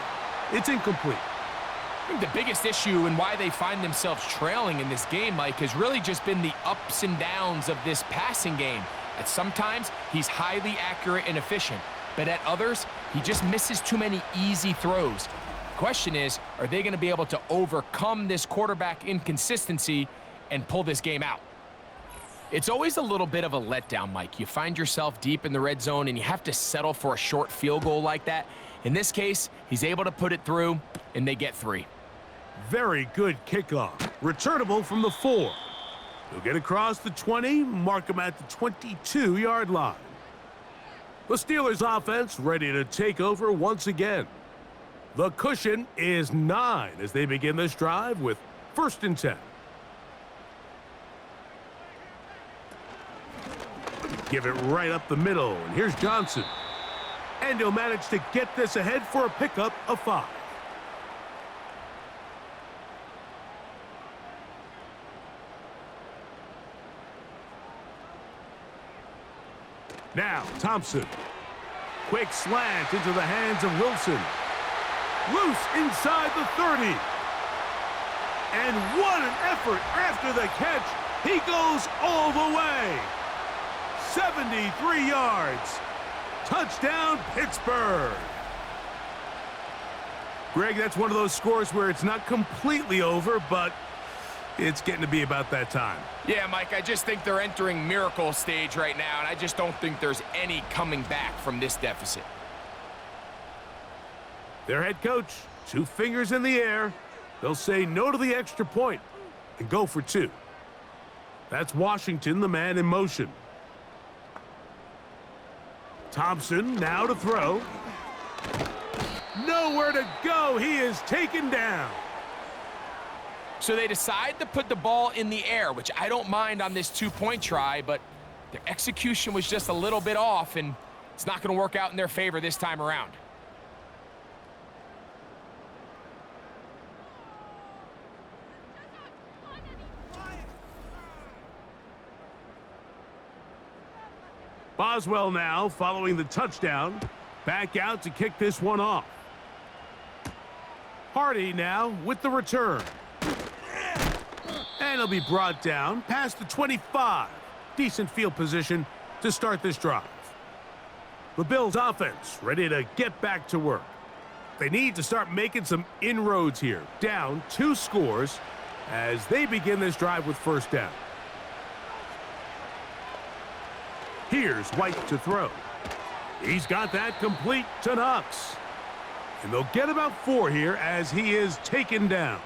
It's incomplete. I think the biggest issue and why they find themselves trailing in this game, Mike, has really just been the ups and downs of this passing game. At sometimes, he's highly accurate and efficient, but at others, he just misses too many easy throws. The question is, are they going to be able to overcome this quarterback inconsistency and pull this game out? It's always a little bit of a letdown, Mike. You find yourself deep in the red zone and you have to settle for a short field goal like that. In this case, he's able to put it through, and they get 3. Very good kickoff. Returnable from the 4. He'll get across the 20, mark him at the 22-yard line. The Steelers offense ready to take over once again. The cushion is 9 as they begin this drive with 1st and 10. give it right up the middle, and here's Johnson. And he'll manage to get this ahead for a pickup of 5. Now, Thompson. Quick slant into the hands of Wilson. Loose inside the 30. And what an effort after the catch. He goes all the way. 73 yards. Touchdown, Pittsburgh. Greg, that's one of those scores where it's not completely over, but it's getting to be about that time. Yeah, Mike, I just think they're entering miracle stage right now, and I just don't think there's any coming back from this deficit. Their head coach, 2 fingers in the air. They'll say no to the extra point and go for 2. That's Washington, the man in motion. Thompson now to throw. Nowhere to go. He is taken down. So they decide to put the ball in the air, which I don't mind on this 2-point try, but their execution was just a little bit off, and it's not going to work out in their favor this time around. Boswell now following the touchdown. Back out to kick this one off. Hardy now with the return. And he'll be brought down past the 25. Decent field position to start this drive. The Bills offense ready to get back to work. They need to start making some inroads here. Down 2 scores as they begin this drive with first down. Here's White to throw. He's got that complete to Knox. And they'll get about 4 here as he is taken down.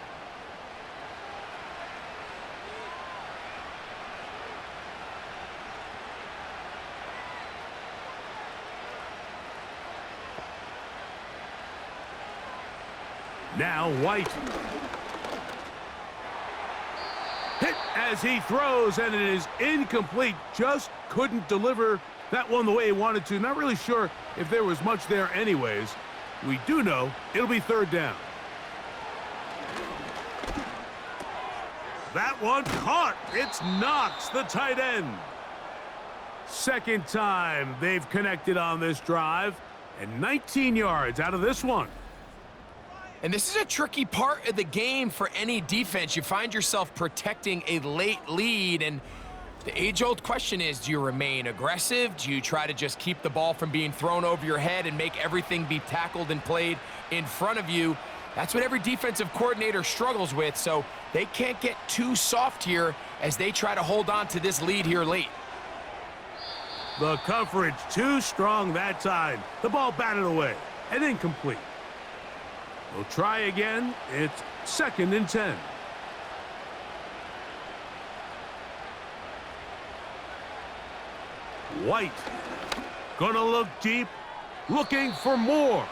Now White. Hit as he throws, and it is incomplete. Just couldn't deliver that one the way he wanted to. Not really sure if there was much there anyways. We do know it'll be 3rd down. That one caught. It's Knox, the tight end. 2nd time they've connected on this drive, and 19 yards out of this one. And this is a tricky part of the game for any defense. You find yourself protecting a late lead, and the age-old question is, do you remain aggressive? Do you try to just keep the ball from being thrown over your head and make everything be tackled and played in front of you? That's what every defensive coordinator struggles with, so they can't get too soft here as they try to hold on to this lead here late. The coverage too strong that time. The ball batted away and incomplete. We'll try again. It's 2nd and 10. White. Gonna look deep. Looking for more.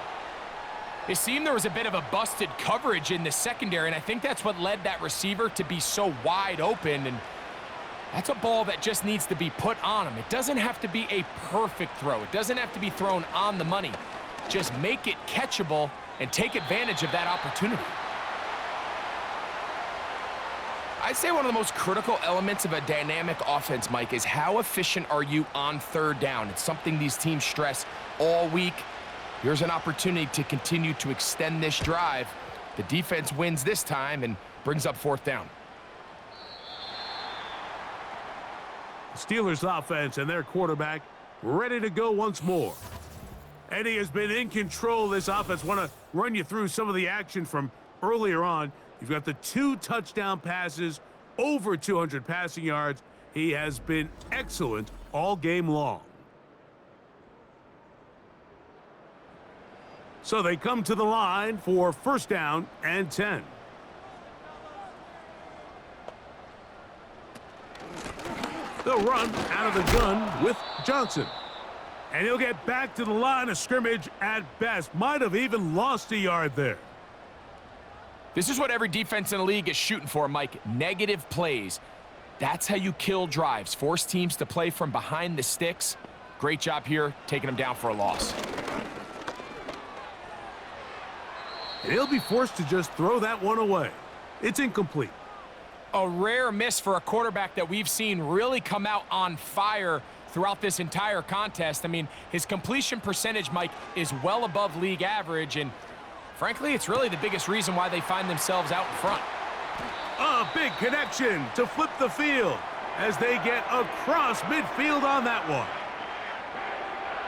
It seemed there was a bit of a busted coverage in the secondary, and I think that's what led that receiver to be so wide open. And that's a ball that just needs to be put on him. It doesn't have to be a perfect throw. It doesn't have to be thrown on the money. Just make it catchable and take advantage of that opportunity. I'd say one of the most critical elements of a dynamic offense, Mike, is how efficient are you on 3rd down? It's something these teams stress all week. Here's an opportunity to continue to extend this drive. The defense wins this time and brings up 4th down. Steelers offense and their quarterback ready to go once more. And he has been in control of this offense. Want to run you through some of the action from earlier on. You've got the 2 touchdown passes, over 200 passing yards. He has been excellent all game long. So they come to the line for 1st down and 10. They'll run out of the gun with Johnson. And he'll get back to the line of scrimmage at best. Might have even lost a yard there. This is what every defense in the league is shooting for, Mike. Negative plays. That's how you kill drives. Force teams to play from behind the sticks. Great job here, taking them down for a loss. And he'll be forced to just throw that one away. It's incomplete. A rare miss for a quarterback that we've seen really come out on fire throughout this entire contest. I mean, his completion percentage, Mike, is well above league average, and frankly, it's really the biggest reason why they find themselves out in front. A big connection to flip the field as they get across midfield on that one.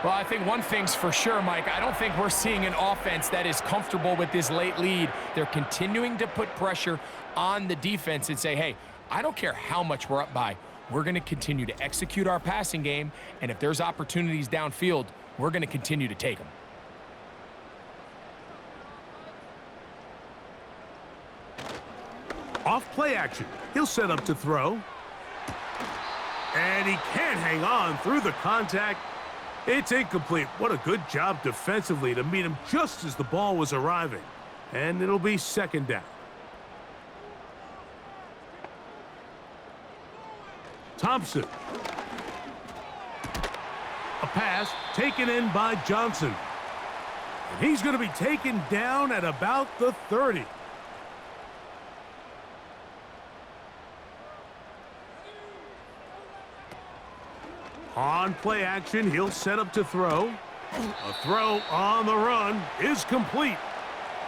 Well, I think one thing's for sure, Mike. I don't think we're seeing an offense that is comfortable with this late lead. They're continuing to put pressure on the defense and say, hey, I don't care how much we're up by. We're going to continue to execute our passing game, and if there's opportunities downfield, we're going to continue to take them. Off play action. He'll set up to throw. And he can't hang on through the contact. It's incomplete. What a good job defensively to meet him just as the ball was arriving. And it'll be second down. Thompson. A pass taken in by Johnson. And he's going to be taken down at about the 30. On play action, he'll set up to throw. A throw on the run is complete.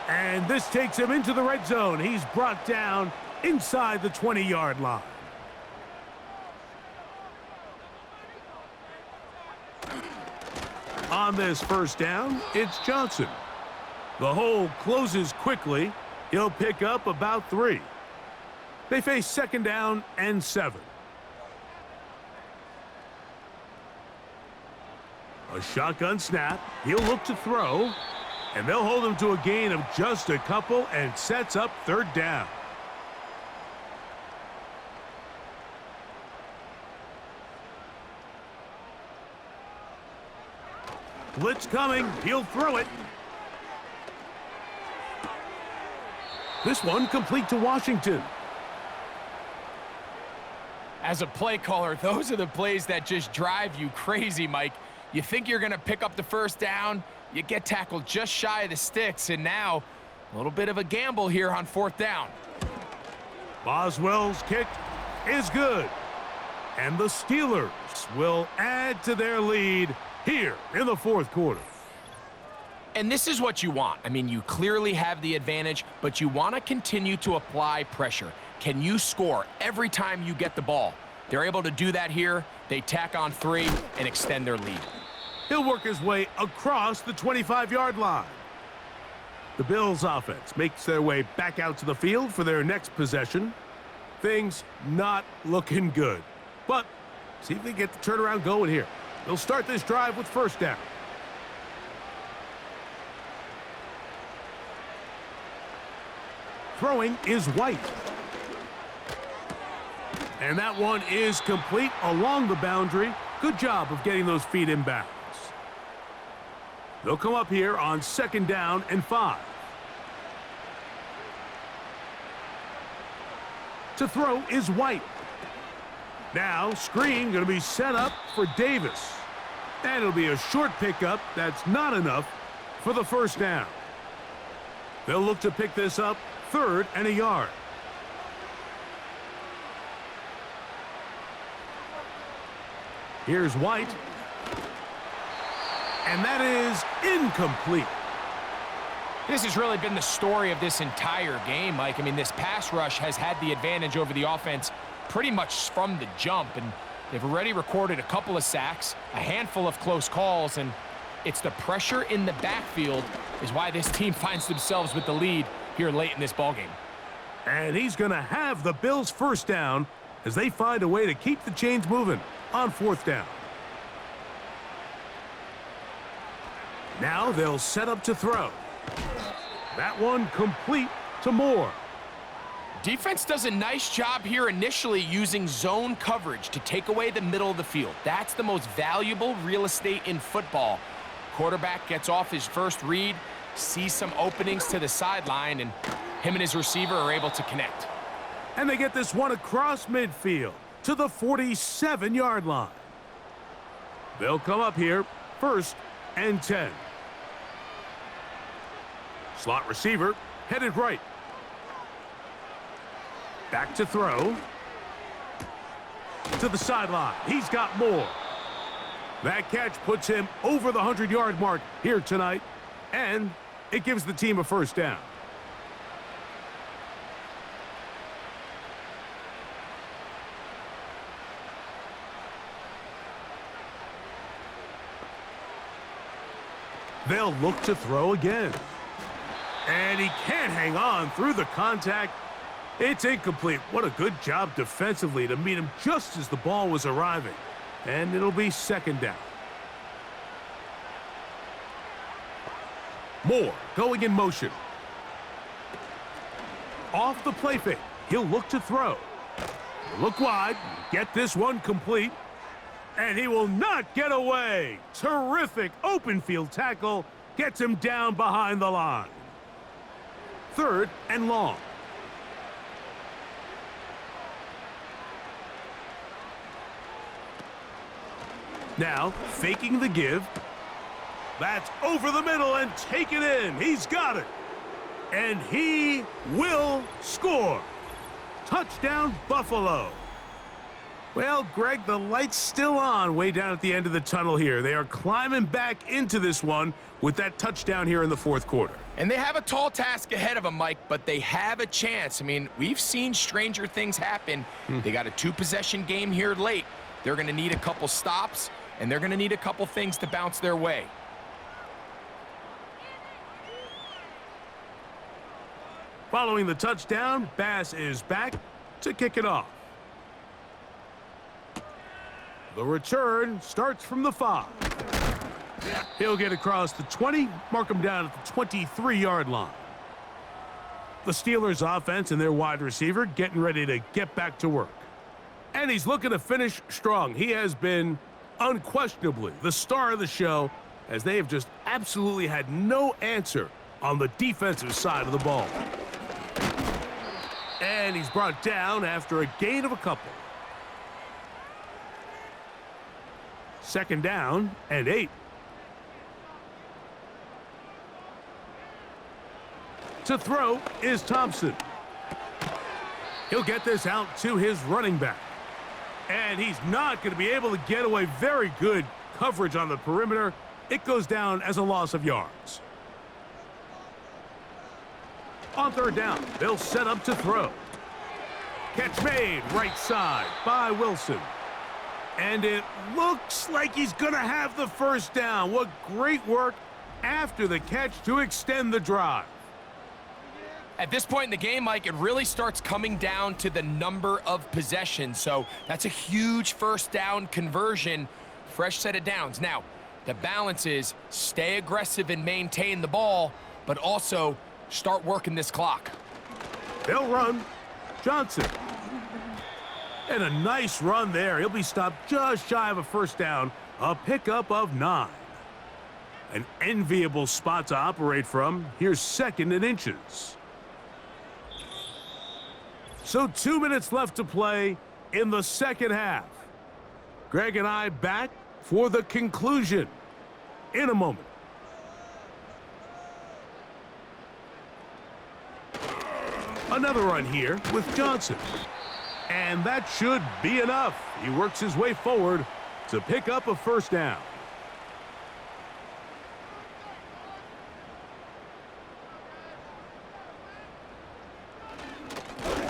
And this takes him into the red zone. He's brought down inside the 20-yard line. On this first down, it's Johnson. The hole closes quickly. He'll pick up about 3. They face second down and 7. A shotgun snap. He'll look to throw. And they'll hold him to a gain of just a couple and sets up third down. Blitz coming. He'll throw it. This one complete to Washington. As a play caller, those are the plays that just drive you crazy, Mike. You think you're going to pick up the first down, you get tackled just shy of the sticks, and now a little bit of a gamble here on fourth down. Boswell's kick is good. And the Steelers will add to their lead here in the fourth quarter. And this is what you want. I mean, you clearly have the advantage, but you want to continue to apply pressure. Can you score every time you get the ball? They're able to do that here. They tack on 3 and extend their lead. He'll work his way across the 25-yard line. The Bills' offense makes their way back out to the field for their next possession. Things not looking good. But see if they get the turnaround going here. They'll start this drive with first down. Throwing is White. And that one is complete along the boundary. Good job of getting those feet in bounds. They'll come up here on second down and 5. To throw is White. Now, screen going to be set up for Davis. And it'll be a short pickup. That's not enough for the first down. They'll look to pick this up 3rd and a yard. Here's White. And that is incomplete. This has really been the story of this entire game, Mike. I mean, this pass rush has had the advantage over the offense pretty much from the jump, and they've already recorded a couple of sacks, a handful of close calls, and it's the pressure in the backfield is why this team finds themselves with the lead here late in this ballgame. And he's going to have the Bills' first down as they find a way to keep the chains moving on fourth down. Now they'll set up to throw. That one complete to Moore. Defense does a nice job here initially using zone coverage to take away the middle of the field. That's the most valuable real estate in football. Quarterback gets off his first read, sees some openings to the sideline, and him and his receiver are able to connect. And they get this one across midfield to the 47-yard line. They'll come up here, 1st and 10. Slot receiver, headed right. Back to throw. To the sideline. He's got more. That catch puts him over the 100-yard mark here tonight, and it gives the team a 1st down. They'll look to throw again. And he can't hang on through the contact. It's incomplete. What a good job defensively to meet him just as the ball was arriving. And it'll be 2nd down. Moore going in motion. Off the play fake. He'll look to throw. Look wide. Get this one complete. And he will not get away. Terrific open field tackle. Gets him down behind the line. 3rd and long. Now, faking the give. That's over the middle and taken in. He's got it. And he will score. Touchdown, Buffalo. Well, Greg, the light's still on way down at the end of the tunnel here. They are climbing back into this one with that touchdown here in the 4th quarter. And they have a tall task ahead of them, Mike, but they have a chance. I mean, we've seen stranger things happen. They got a 2-possession game here late. They're going to need a couple stops, and they're going to need a couple things to bounce their way. Following the touchdown, Bass is back to kick it off. The return starts from the 5. He'll get across the 20, mark him down at the 23-yard line. The Steelers' offense and their wide receiver getting ready to get back to work. And he's looking to finish strong. He has been unquestionably the star of the show, as they have just absolutely had no answer on the defensive side of the ball. And he's brought down after a gain of a couple. 2nd down and 8. To throw is Thompson. He'll get this out to his running back. And he's not going to be able to get away. Very good coverage on the perimeter. It goes down as a loss of yards. On 3rd down, they'll set up to throw. Catch made right side by Wilson. And it looks like he's going to have the 1st down. What great work after the catch to extend the drive. At this point in the game, Mike, it really starts coming down to the number of possessions. So that's a huge 1st down conversion, fresh set of downs. Now, the balance is stay aggressive and maintain the ball, but also start working this clock. They'll run. Johnson. And a nice run there. He'll be stopped just shy of a 1st down. A pickup of 9. An enviable spot to operate from. Here's 2nd and inches. So 2 minutes left to play in the 2nd half. Greg and I back for the conclusion in a moment. Another run here with Johnson. And that should be enough. He works his way forward to pick up a 1st down.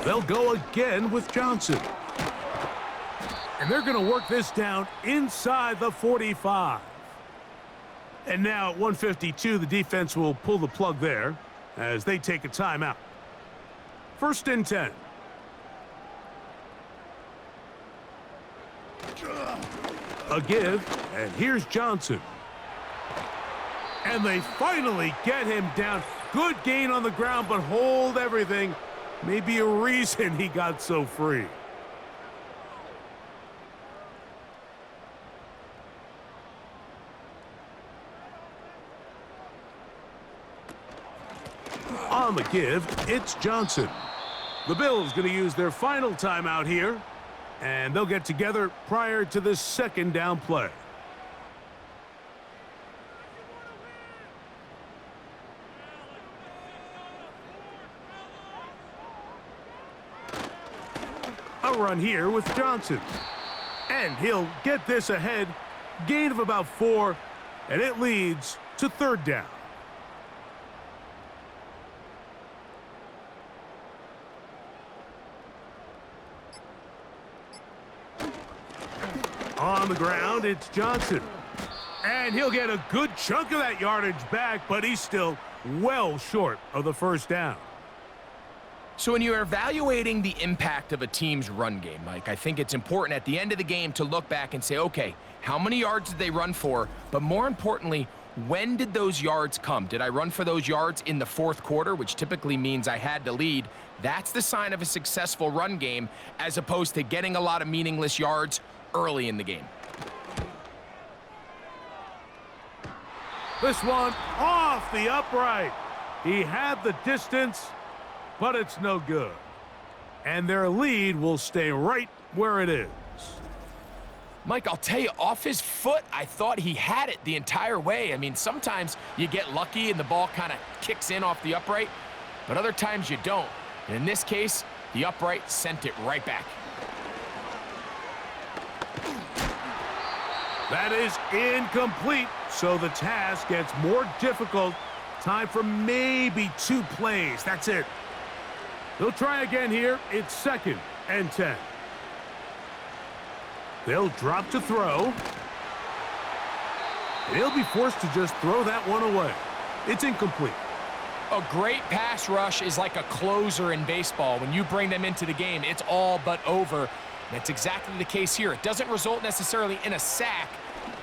They'll go again with Johnson. And they're going to work this down inside the 45. And now at 1:52, the defense will pull the plug there as they take a timeout. 1st and 10. A give, and here's Johnson. And they finally get him down. Good gain on the ground, but hold everything. Maybe a reason he got so free. On the give, it's Johnson. The Bills going to use their final timeout here. And they'll get together prior to the second down play. A run here with Johnson. And he'll get this ahead. Gain of about 4, and it leads to third down. On the ground, it's Johnson. And he'll get a good chunk of that yardage back, but he's still well short of the first down. So when you're evaluating the impact of a team's run game, Mike, I think it's important at the end of the game to look back and say, okay, how many yards did they run for? But more importantly, when did those yards come? Did I run for those yards in the fourth quarter, which typically means I had to lead? That's the sign of a successful run game, as opposed to getting a lot of meaningless yards early in the game. This one off the upright. He had the distance, but it's no good. And their lead will stay right where it is. Mike, I'll tell you, off his foot, I thought he had it the entire way. I mean, sometimes you get lucky and the ball kind of kicks in off the upright, but other times you don't. And in this case, the upright sent it right back. That is incomplete, so the task gets more difficult. Time for maybe 2 plays. That's it. They'll try again here. It's 2nd and 10. They'll drop to throw. And he'll be forced to just throw that one away. It's incomplete. A great pass rush is like a closer in baseball. When you bring them into the game, it's all but over. That's exactly the case here. It doesn't result necessarily in a sack,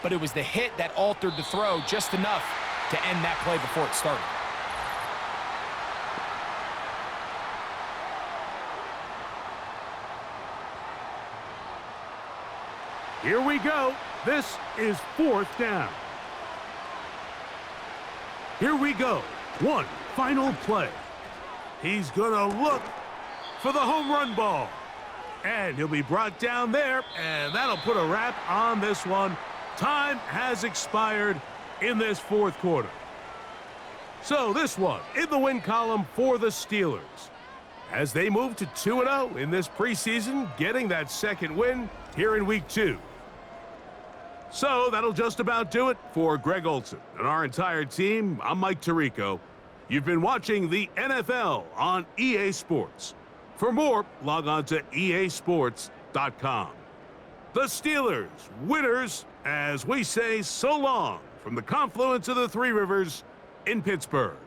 but it was the hit that altered the throw just enough to end that play before it started. Here we go. This is 4th down. Here we go. One final play. He's going to look for the home run ball. And he'll be brought down there, and that'll put a wrap on this one. Time has expired in this fourth quarter. So this one in the win column for the Steelers, as they move to 2-0 in this preseason, getting that second win here in Week 2. So that'll just about do it for Greg Olson and our entire team. I'm Mike Tirico. You've been watching the NFL on EA Sports. For more, log on to easports.com. The Steelers, winners, as we say so long from the confluence of the Three Rivers in Pittsburgh.